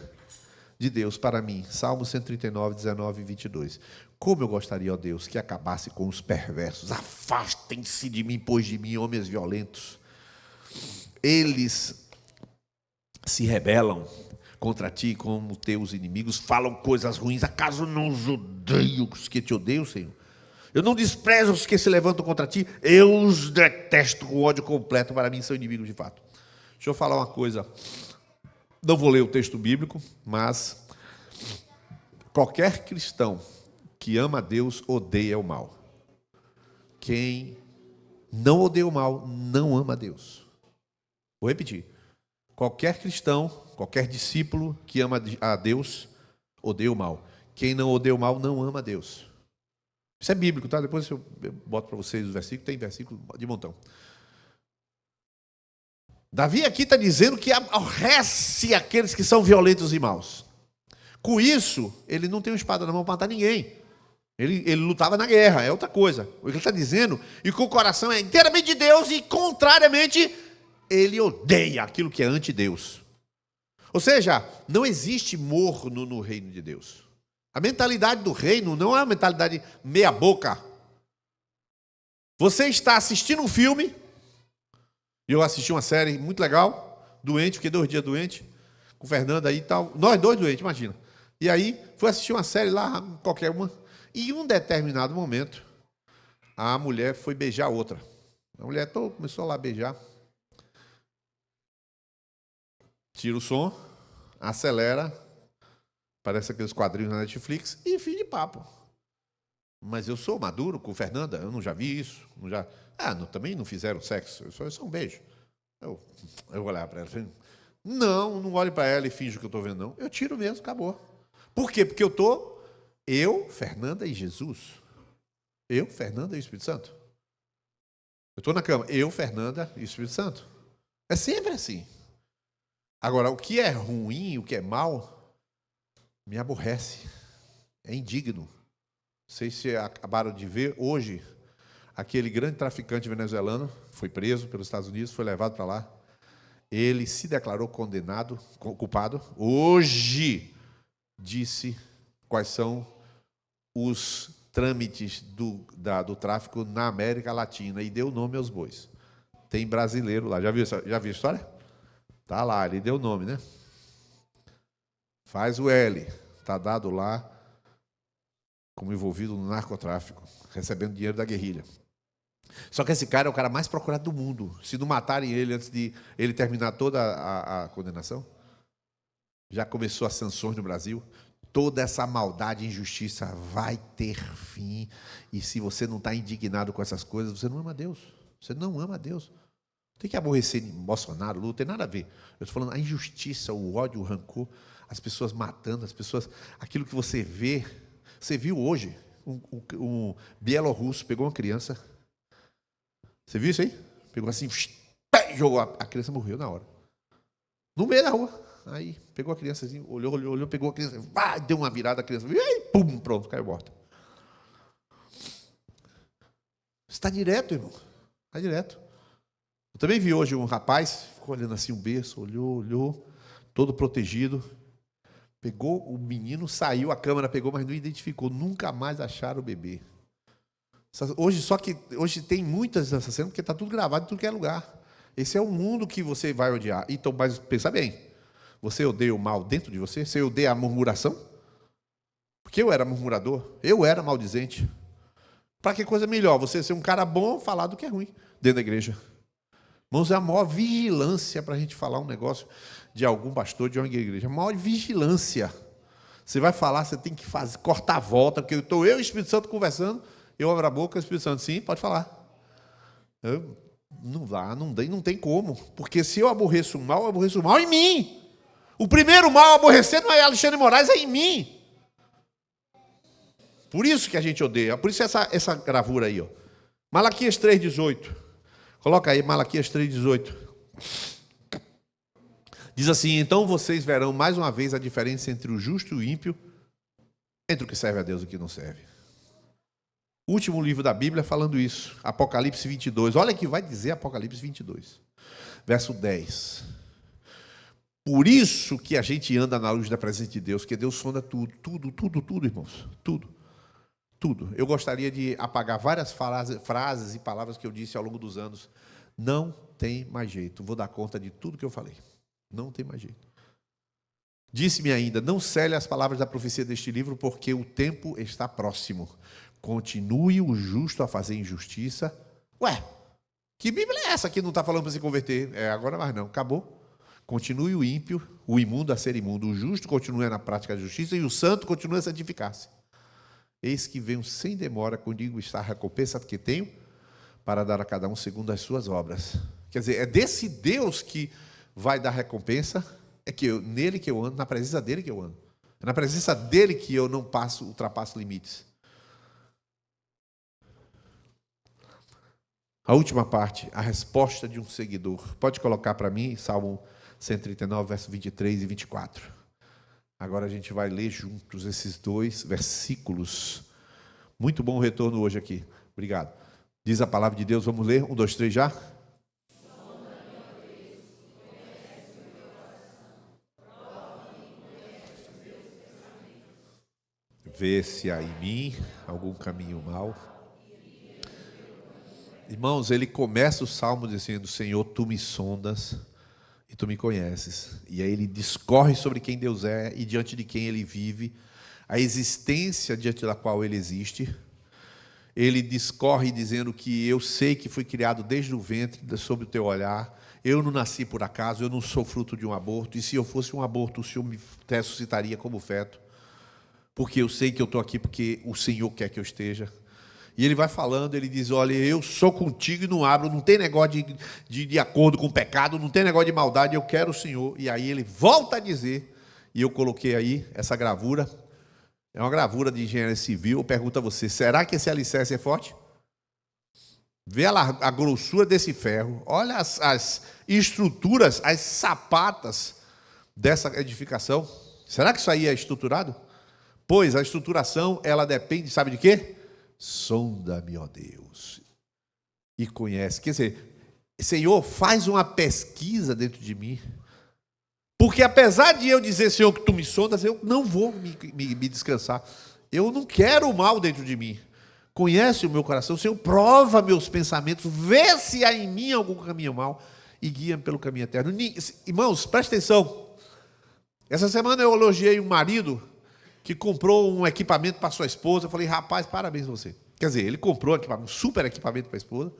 S1: de Deus para mim. Salmo 139, 19 e 22. Como eu gostaria, ó Deus, que acabasse com os perversos. Afastem-se de mim, pois de mim, homens violentos. Eles se rebelam contra ti como teus inimigos, falam coisas ruins. Acaso não os odeio os que te odeiam, Senhor? Eu não desprezo os que se levantam contra ti, eu os detesto com ódio completo, para mim são inimigos de fato. Deixa eu falar uma coisa, não vou ler o texto bíblico, mas qualquer cristão que ama a Deus odeia o mal. Quem não odeia o mal não ama a Deus. Vou repetir. Qualquer cristão, qualquer discípulo que ama a Deus odeia o mal. Quem não odeia o mal não ama a Deus. Isso é bíblico, tá? Depois eu boto para vocês os versículos, tem versículo de montão. Davi aqui está dizendo que aborrece aqueles que são violentos e maus. Com isso, ele não tem uma espada na mão para matar ninguém. Ele lutava na guerra, é outra coisa. O que ele está dizendo, e com o coração é inteiramente de Deus, e contrariamente, ele odeia aquilo que é anti-Deus. Ou seja, não existe morno no reino de Deus. A mentalidade do reino não é uma mentalidade meia boca. Você está assistindo um filme, e eu assisti uma série muito legal, doente, fiquei 2 dias doente, com o Fernando aí e tal, nós 2 doentes, imagina. E aí, fui assistir uma série lá, qualquer uma, e em um determinado momento, a mulher foi beijar a outra. A mulher começou lá a beijar. Tira o som, acelera, parece aqueles quadrinhos na Netflix, e fim de papo. Mas eu sou maduro com Fernanda, eu não já vi isso. Também não fizeram sexo, só um beijo. Eu vou olhar para ela e falei, não olhe para ela e finjo que eu estou vendo, não. Eu tiro mesmo, acabou. Por quê? Porque eu, Fernanda e Jesus. Eu, Fernanda e o Espírito Santo. Eu estou na cama, eu, Fernanda e o Espírito Santo. É sempre assim. Agora, o que é ruim, o que é mal, me aborrece. É indigno. Não sei se acabaram de ver hoje, aquele grande traficante venezuelano foi preso pelos Estados Unidos, foi levado para lá. Ele se declarou condenado, culpado. Hoje disse quais são os trâmites do tráfico na América Latina e deu nome aos bois. Tem brasileiro lá. Já viu a história? Tá lá, ele deu o nome, né? Faz o L. Está dado lá como envolvido no narcotráfico, recebendo dinheiro da guerrilha. Só que esse cara é o cara mais procurado do mundo. Se não matarem ele antes de ele terminar toda a condenação, já começou as sanções no Brasil, toda essa maldade e injustiça vai ter fim. E se você não está indignado com essas coisas, você não ama Deus. Você não ama Deus. Tem que aborrecer Bolsonaro, Lula, não tem nada a ver. Eu estou falando a injustiça, o ódio, o rancor, as pessoas matando, as pessoas... Aquilo que você vê... Você viu hoje, um bielorrusso pegou uma criança. Você viu isso aí? Pegou assim, jogou, a criança morreu na hora. No meio da rua. Aí pegou a criança assim, olhou, pegou a criança, deu uma virada, a criança, pum, pronto, caiu morta. Está direto, irmão. Está direto. Eu também vi hoje um rapaz, ficou olhando assim um berço, olhou, todo protegido. Pegou o menino, saiu, a câmera pegou, mas não identificou. Nunca mais acharam o bebê. Hoje tem muitas dessas cenas, porque está tudo gravado em tudo que é lugar. Esse é o mundo que você vai odiar. Então, mas pensa bem. Você odeia o mal dentro de você? Você odeia a murmuração? Porque eu era murmurador. Eu era maldizente. Para que coisa melhor? Você ser um cara bom, falar do que é ruim dentro da igreja. Irmãos, é a maior vigilância para a gente falar um negócio de algum pastor de uma igreja. A maior vigilância. Você vai falar, você tem que cortar a volta, porque eu e o Espírito Santo conversando, eu abro a boca, o Espírito Santo, sim, pode falar. Não tem como. Porque se eu aborreço o mal em mim. O primeiro mal a aborrecer não é Alexandre Moraes, é em mim. Por isso que a gente odeia. Por isso essa gravura aí. Ó. Malaquias 3,18. Coloca aí, Malaquias 3,18. Diz assim, então vocês verão mais uma vez a diferença entre o justo e o ímpio, entre o que serve a Deus e o que não serve. O último livro da Bíblia falando isso, Apocalipse 22. Olha o que vai dizer Apocalipse 22, verso 10. Por isso que a gente anda na luz da presença de Deus, que Deus sonda tudo, irmãos, tudo. Eu gostaria de apagar várias frases e palavras que eu disse ao longo dos anos. Não tem mais jeito. Vou dar conta de tudo que eu falei. Não tem mais jeito. Disse-me ainda, não cele as palavras da profecia deste livro, porque o tempo está próximo. Continue o justo a fazer injustiça. Ué, que Bíblia é essa que não está falando para se converter? Agora mais não, acabou. Continue o ímpio, o imundo a ser imundo. O justo continue na prática da justiça e o santo continue a santificar-se. Eis que venho sem demora, comigo está a recompensa que tenho, para dar a cada um segundo as suas obras. Quer dizer, é desse Deus que vai dar recompensa, nele que eu ando, na presença dele que eu ando. É na presença dele que eu não ultrapasso limites. A última parte, a resposta de um seguidor. Pode colocar para mim, Salmo 139, verso 23 e 24. Agora a gente vai ler juntos esses dois versículos. Muito bom o retorno hoje aqui. Obrigado. Diz a palavra de Deus, vamos ler? 1, 2, 3 já? Vê se há em mim algum caminho mau. Irmãos, ele começa o salmo dizendo: Senhor, tu me sondas e tu me conheces. E aí ele discorre sobre quem Deus é e diante de quem ele vive, a existência diante da qual ele existe. Ele discorre dizendo que eu sei que fui criado desde o ventre, sob o teu olhar. Eu não nasci por acaso, eu não sou fruto de um aborto. E se eu fosse um aborto, o Senhor me ressuscitaria como feto. Porque eu sei que eu estou aqui porque o Senhor quer que eu esteja. E ele vai falando, ele diz: olha, eu sou contigo e não abro, não tem negócio de acordo com o pecado, não tem negócio de maldade, eu quero o Senhor. E aí ele volta a dizer, e eu coloquei aí essa gravura, é uma gravura de engenharia civil. Eu pergunto a você: será que esse alicerce é forte? Vê a grossura desse ferro, olha as estruturas, as sapatas dessa edificação. Será que isso aí é estruturado? Pois a estruturação, ela depende, sabe de quê? Sonda-me, ó Deus, e conhece. Quer dizer, Senhor, faz uma pesquisa dentro de mim. Porque apesar de eu dizer, Senhor, que tu me sondas, eu não vou me descansar. Eu não quero o mal dentro de mim. Conhece o meu coração, Senhor, prova meus pensamentos, vê se há em mim algum caminho mau e guia-me pelo caminho eterno. Irmãos, presta atenção. Essa semana eu elogiei um marido que comprou um equipamento para sua esposa. Eu falei: rapaz, parabéns a você. Quer dizer, ele comprou um super equipamento para a esposa.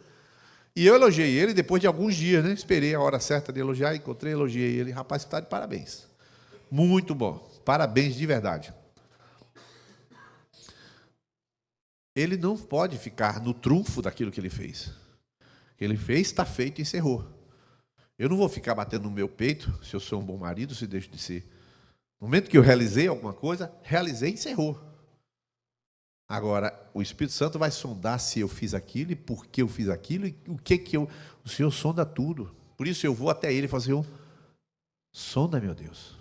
S1: E eu elogiei ele depois de alguns dias, né? Esperei a hora certa de elogiar, encontrei, elogiei ele. Rapaz, você está de parabéns. Muito bom. Parabéns de verdade. Ele não pode ficar no trunfo daquilo que ele fez. O que ele fez está feito e encerrou. Eu não vou ficar batendo no meu peito se eu sou um bom marido, se deixo de ser. No momento que eu realizei alguma coisa, realizei e encerrou. Agora, o Espírito Santo vai sondar se eu fiz aquilo e por que eu fiz aquilo e o que eu... O Senhor sonda tudo. Por isso eu vou até ele e falo: Senhor, sonda, meu Deus.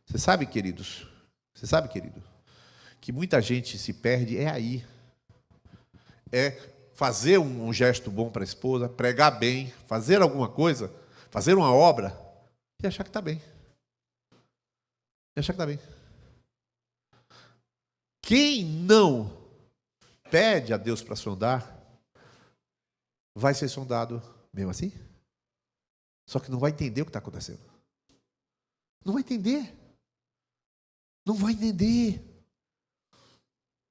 S1: Você sabe, querido, que muita gente se perde aí. É fazer um gesto bom para a esposa, pregar bem, fazer alguma coisa, fazer uma obra e achar que está bem. Quem não pede a Deus para sondar, vai ser sondado mesmo assim. Só que não vai entender o que está acontecendo. Não vai entender.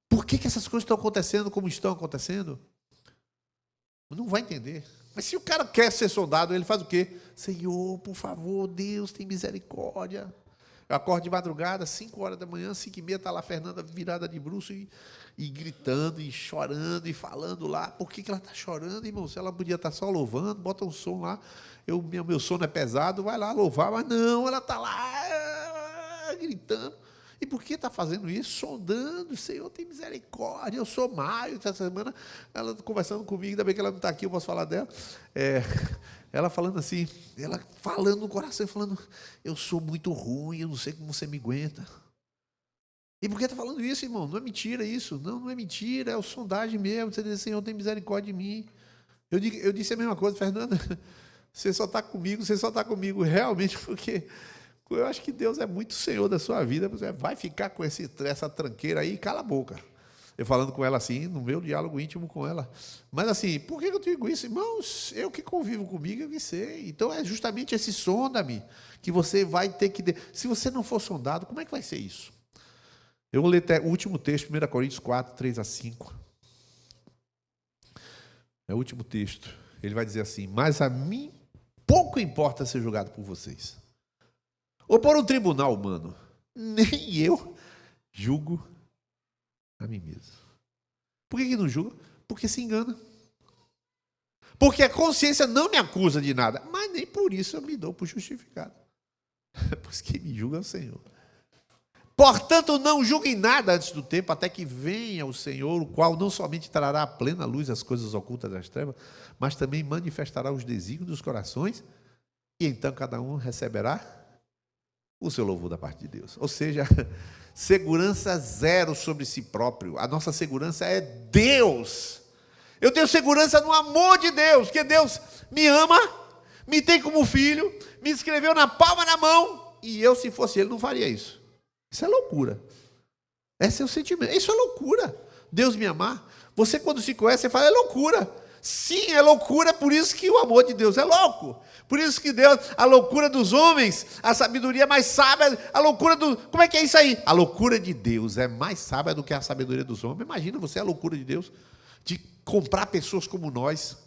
S1: Por que essas coisas estão acontecendo como estão acontecendo? Não vai entender. Mas se o cara quer ser sondado, ele faz o quê? Senhor, por favor, Deus, tem misericórdia. Eu acordo de madrugada, 5 horas da manhã, 5h30, está lá a Fernanda virada de bruço e gritando, e chorando, e falando lá. Por que ela está chorando, irmão? Se ela podia estar só louvando, bota um som lá. Meu sono é pesado, vai lá louvar. Mas não, ela está lá gritando. E por que está fazendo isso? Sondando, Senhor, tem misericórdia. Eu sou Maio. Essa semana, ela conversando comigo, ainda bem que ela não está aqui, eu posso falar dela. Ela falando assim, ela falando no coração, falando: eu sou muito ruim, eu não sei como você me aguenta. E por que está falando isso, irmão? Não é mentira isso. Não é mentira, é o sondagem mesmo. Você diz: Senhor, tem misericórdia de mim. Eu disse a mesma coisa: Fernanda, você só está comigo realmente porque eu acho que Deus é muito Senhor da sua vida. Você vai ficar com essa tranqueira aí, cala a boca. Eu falando com ela assim, no meu diálogo íntimo com ela. Mas assim, por que eu digo isso? Irmãos, eu que convivo comigo, eu que sei. Então é justamente esse sonda-me que você vai ter que... Se você não for sondado, como é que vai ser isso? Eu vou ler o último texto, 1 Coríntios 4, 3-5. É o último texto. Ele vai dizer assim: mas a mim pouco importa ser julgado por vocês, ou por um tribunal humano. Nem eu julgo a mim mesmo. Por que não julga? Porque se engana. Porque a consciência não me acusa de nada, mas nem por isso eu me dou por justificado. Pois quem me julga é o Senhor. Portanto, não julguem nada antes do tempo, até que venha o Senhor, o qual não somente trará à plena luz as coisas ocultas das trevas, mas também manifestará os desígnios dos corações, e então cada um receberá o seu louvor da parte de Deus. Ou seja, segurança zero sobre si próprio. A nossa segurança é Deus. Eu tenho segurança no amor de Deus, que Deus me ama, me tem como filho, me escreveu na palma da mão, e eu, se fosse Ele, não faria isso. Isso é loucura. Esse é o sentimento. Isso é loucura. Deus me amar. Você, quando se conhece, você fala, é loucura. Sim, é loucura, por isso que o amor de Deus é louco. Por isso que Deus, a loucura dos homens, a sabedoria mais sábia, a loucura do... Como é que é isso aí? A loucura de Deus é mais sábia do que a sabedoria dos homens. Imagina você a loucura de Deus, de comprar pessoas como nós,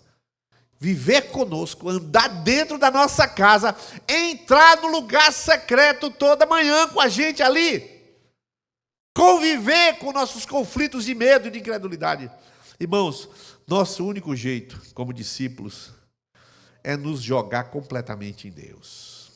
S1: viver conosco, andar dentro da nossa casa, entrar no lugar secreto toda manhã com a gente ali, conviver com nossos conflitos de medo e de incredulidade. Irmãos, nosso único jeito, como discípulos, é nos jogar completamente em Deus.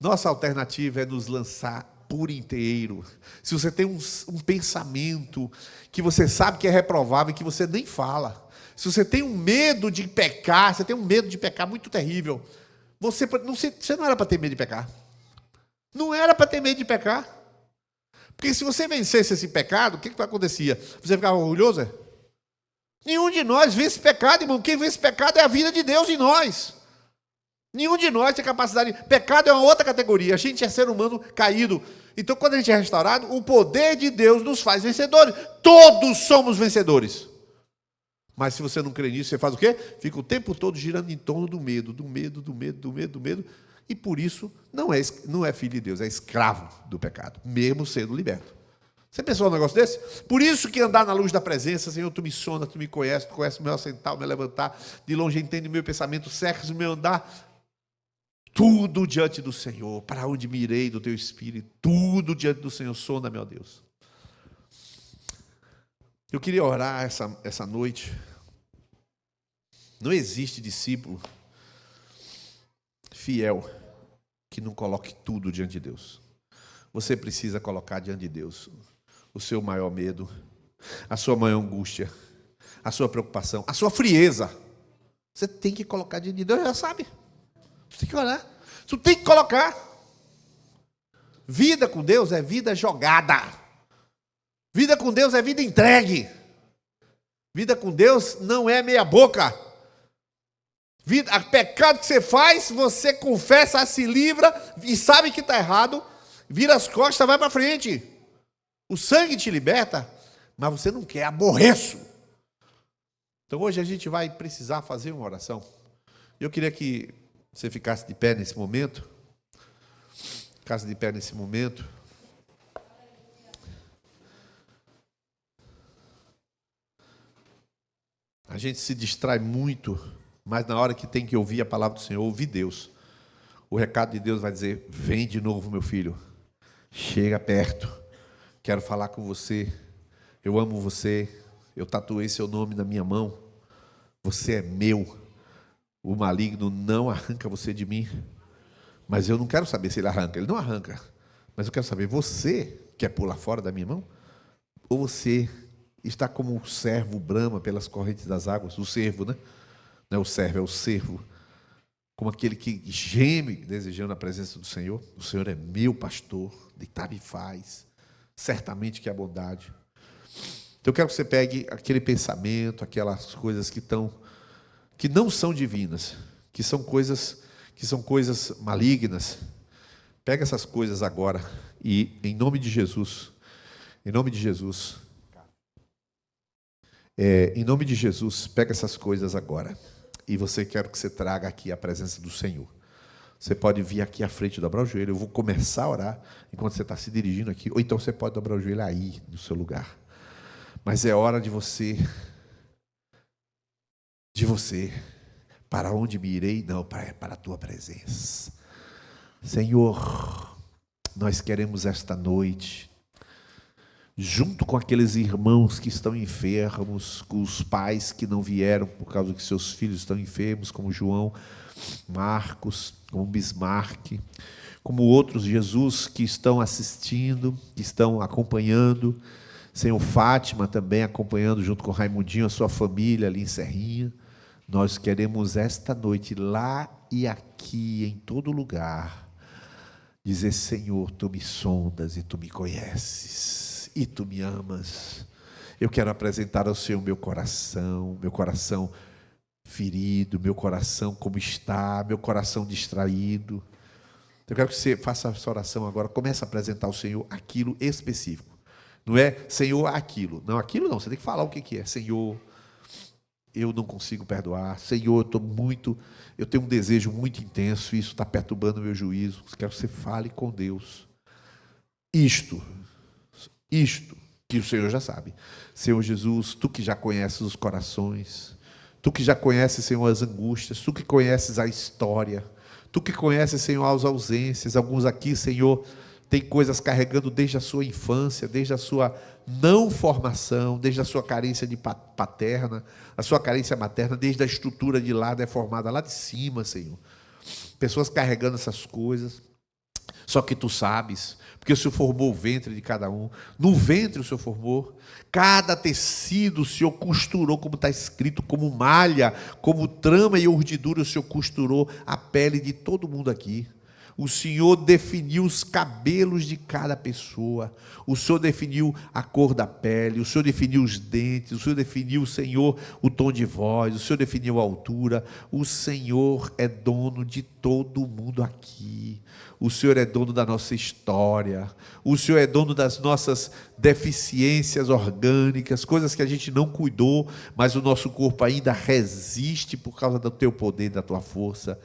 S1: Nossa alternativa é nos lançar por inteiro. Se você tem um pensamento que você sabe que é reprovável e que você nem fala, se você tem um medo de pecar, você tem um medo de pecar muito terrível, você não era para ter medo de pecar. Não era para ter medo de pecar. Porque se você vencesse esse pecado, o que acontecia? Você ficava orgulhoso? Nenhum de nós vence pecado, irmão. Quem vence pecado é a vida de Deus em nós. Nenhum de nós tem capacidade. Pecado é uma outra categoria. A gente é ser humano caído. Então, quando a gente é restaurado, o poder de Deus nos faz vencedores. Todos somos vencedores. Mas se você não crê nisso, você faz o quê? Fica o tempo todo girando em torno do medo, do medo, do medo, do medo, do medo. E por isso não é filho de Deus, é escravo do pecado, mesmo sendo liberto. Você pensou num negócio desse? Por isso que andar na luz da presença, Senhor, tu me sonda, tu me conheces, tu conheces o meu assentar, o meu levantar, de longe entende o meu pensamento, cercas o meu andar. Tudo diante do Senhor, para onde me irei do teu Espírito, tudo diante do Senhor, sonda, meu Deus. Eu queria orar essa noite. Não existe discípulo fiel que não coloque tudo diante de Deus. Você precisa colocar diante de Deus o seu maior medo, a sua maior angústia, a sua preocupação, a sua frieza. Você tem que colocar diante de Deus, já sabe. Você tem que orar. Você tem que colocar. Vida com Deus é vida jogada. Vida com Deus é vida entregue. Vida com Deus não é meia boca. Pecado que você faz, você confessa, se livra e sabe que está errado, vira as costas, vai para frente. O sangue te liberta, mas você não quer, aborreço. Então hoje a gente vai precisar fazer uma oração. Eu queria que você ficasse de pé nesse momento. Ficasse de pé nesse momento. A gente se distrai muito, mas na hora que tem que ouvir a palavra do Senhor, ouvir Deus. O recado de Deus vai dizer, vem de novo, meu filho. Chega perto. Quero falar com você. Eu amo você. Eu tatuei seu nome na minha mão. Você é meu. O maligno não arranca você de mim. Mas eu não quero saber se ele arranca. Ele não arranca. Mas eu quero saber, você quer pular fora da minha mão? Ou você está como um servo brama pelas correntes das águas? O servo, né? Não é o servo, é o servo. Como aquele que geme desejando a presença do Senhor. O Senhor é meu pastor, deitar-me faz. Certamente que é bondade. Então eu quero que você pegue aquele pensamento, aquelas coisas que não são divinas, que são coisas malignas. Pega essas coisas agora e em nome de Jesus, pega essas coisas agora. E quero que você traga aqui a presença do Senhor. Você pode vir aqui à frente, dobrar o joelho. Eu vou começar a orar enquanto você está se dirigindo aqui. Ou então você pode dobrar o joelho aí, no seu lugar. Mas é hora de você. Para onde me irei? Não, para a tua presença. Senhor, nós queremos esta noite, junto com aqueles irmãos que estão enfermos, com os pais que não vieram por causa que seus filhos estão enfermos, como João, Marcos, como Bismarck, como outros, Jesus, que estão assistindo, que estão acompanhando. Senhor, Fátima também acompanhando junto com o Raimundinho, a sua família ali em Serrinha. Nós queremos esta noite, lá e aqui, em todo lugar, dizer: Senhor, Tu me sondas e Tu me conheces, e Tu me amas. Eu quero apresentar ao Senhor meu coração ferido, meu coração como está, meu coração distraído. Eu quero que você faça essa oração agora, comece a apresentar ao Senhor aquilo específico. Não é, Senhor, aquilo. Não, aquilo não, você tem que falar o que é. Senhor, eu não consigo perdoar. Senhor, eu tenho um desejo muito intenso, isso está perturbando o meu juízo. Quero que você fale com Deus. Isto, que o Senhor já sabe. Senhor Jesus, Tu que já conheces os corações, Tu que já conheces, Senhor, as angústias, Tu que conheces a história, Tu que conheces, Senhor, as ausências. Alguns aqui, Senhor, tem coisas carregando desde a sua infância, desde a sua não formação, desde a sua carência de paterna, a sua carência materna, desde a estrutura de lá deformada lá de cima, Senhor. Pessoas carregando essas coisas. Só que Tu sabes, porque o Senhor formou o ventre de cada um. No ventre o Senhor formou. Cada tecido o Senhor costurou, como está escrito, como malha, como trama e urdidura, o Senhor costurou a pele de todo mundo aqui. O Senhor definiu os cabelos de cada pessoa. O Senhor definiu a cor da pele. O Senhor definiu os dentes. O Senhor definiu, Senhor, o tom de voz. O Senhor definiu a altura. O Senhor é dono de todo mundo aqui. O Senhor é dono da nossa história. O Senhor é dono das nossas deficiências orgânicas, coisas que a gente não cuidou, mas o nosso corpo ainda resiste por causa do Teu poder, da Tua força.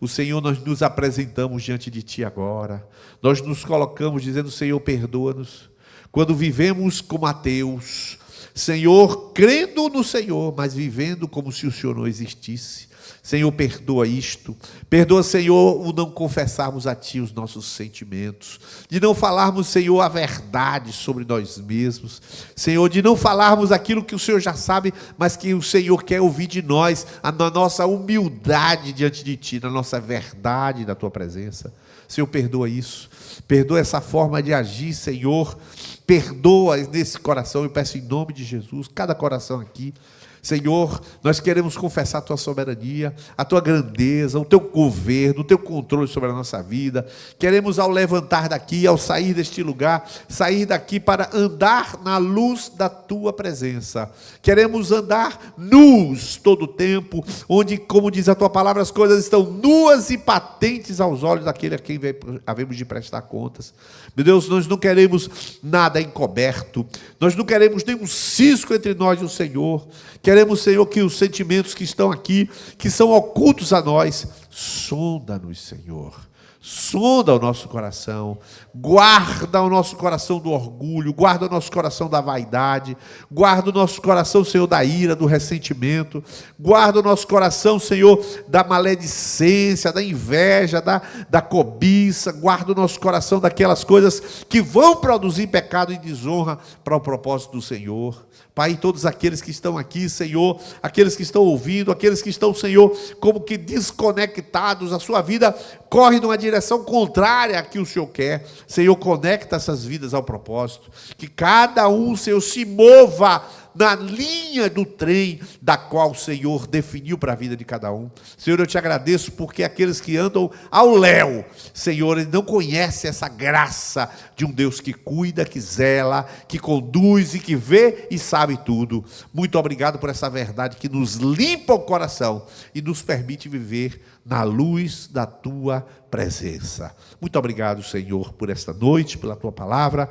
S1: O Senhor, nós nos apresentamos diante de Ti agora. Nós nos colocamos dizendo: Senhor, perdoa-nos. Quando vivemos como ateus, Senhor, crendo no Senhor, mas vivendo como se o Senhor não existisse. Senhor, perdoa isto. Perdoa, Senhor, o não confessarmos a Ti os nossos sentimentos, de não falarmos, Senhor, a verdade sobre nós mesmos, Senhor, de não falarmos aquilo que o Senhor já sabe, mas que o Senhor quer ouvir de nós, na nossa humildade diante de Ti, na nossa verdade, na Tua presença. Senhor, perdoa isso. Perdoa essa forma de agir, Senhor. Perdoa nesse coração, eu peço em nome de Jesus, cada coração aqui. Senhor, nós queremos confessar a Tua soberania, a Tua grandeza, o Teu governo, o Teu controle sobre a nossa vida. Queremos, ao levantar daqui, ao sair deste lugar, sair daqui para andar na luz da Tua presença. Queremos andar nus todo o tempo, onde, como diz a Tua palavra, as coisas estão nuas e patentes aos olhos daquele a quem havemos de prestar contas. Meu Deus, nós não queremos nada encoberto, nós não queremos nenhum cisco entre nós e o Senhor. Queremos, Senhor, que os sentimentos que estão aqui, que são ocultos a nós, sonda-nos, Senhor. Sonda o nosso coração, guarda o nosso coração do orgulho, guarda o nosso coração da vaidade, guarda o nosso coração, Senhor, da ira, do ressentimento, guarda o nosso coração, Senhor, da maledicência, da inveja, da cobiça, guarda o nosso coração daquelas coisas que vão produzir pecado e desonra para o propósito do Senhor. Pai, todos aqueles que estão aqui, Senhor, aqueles que estão ouvindo, aqueles que estão, Senhor, como que desconectados, a sua vida corre numa direção contrária à que o Senhor quer. Senhor, conecta essas vidas ao propósito, que cada um, Senhor, se mova na linha do trem da qual o Senhor definiu para a vida de cada um. Senhor, eu te agradeço porque aqueles que andam ao léu, Senhor, eles não conhecem essa graça de um Deus que cuida, que zela, que conduz e que vê e sabe tudo. Muito obrigado por essa verdade que nos limpa o coração e nos permite viver na luz da Tua presença. Muito obrigado, Senhor, por esta noite, pela Tua palavra,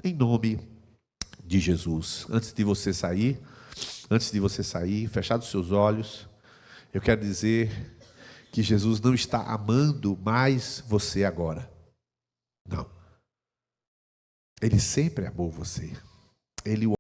S1: em nome de Jesus. Antes de você sair, fechados os seus olhos, eu quero dizer que Jesus não está amando mais você agora. Não. Ele sempre amou você. Ele o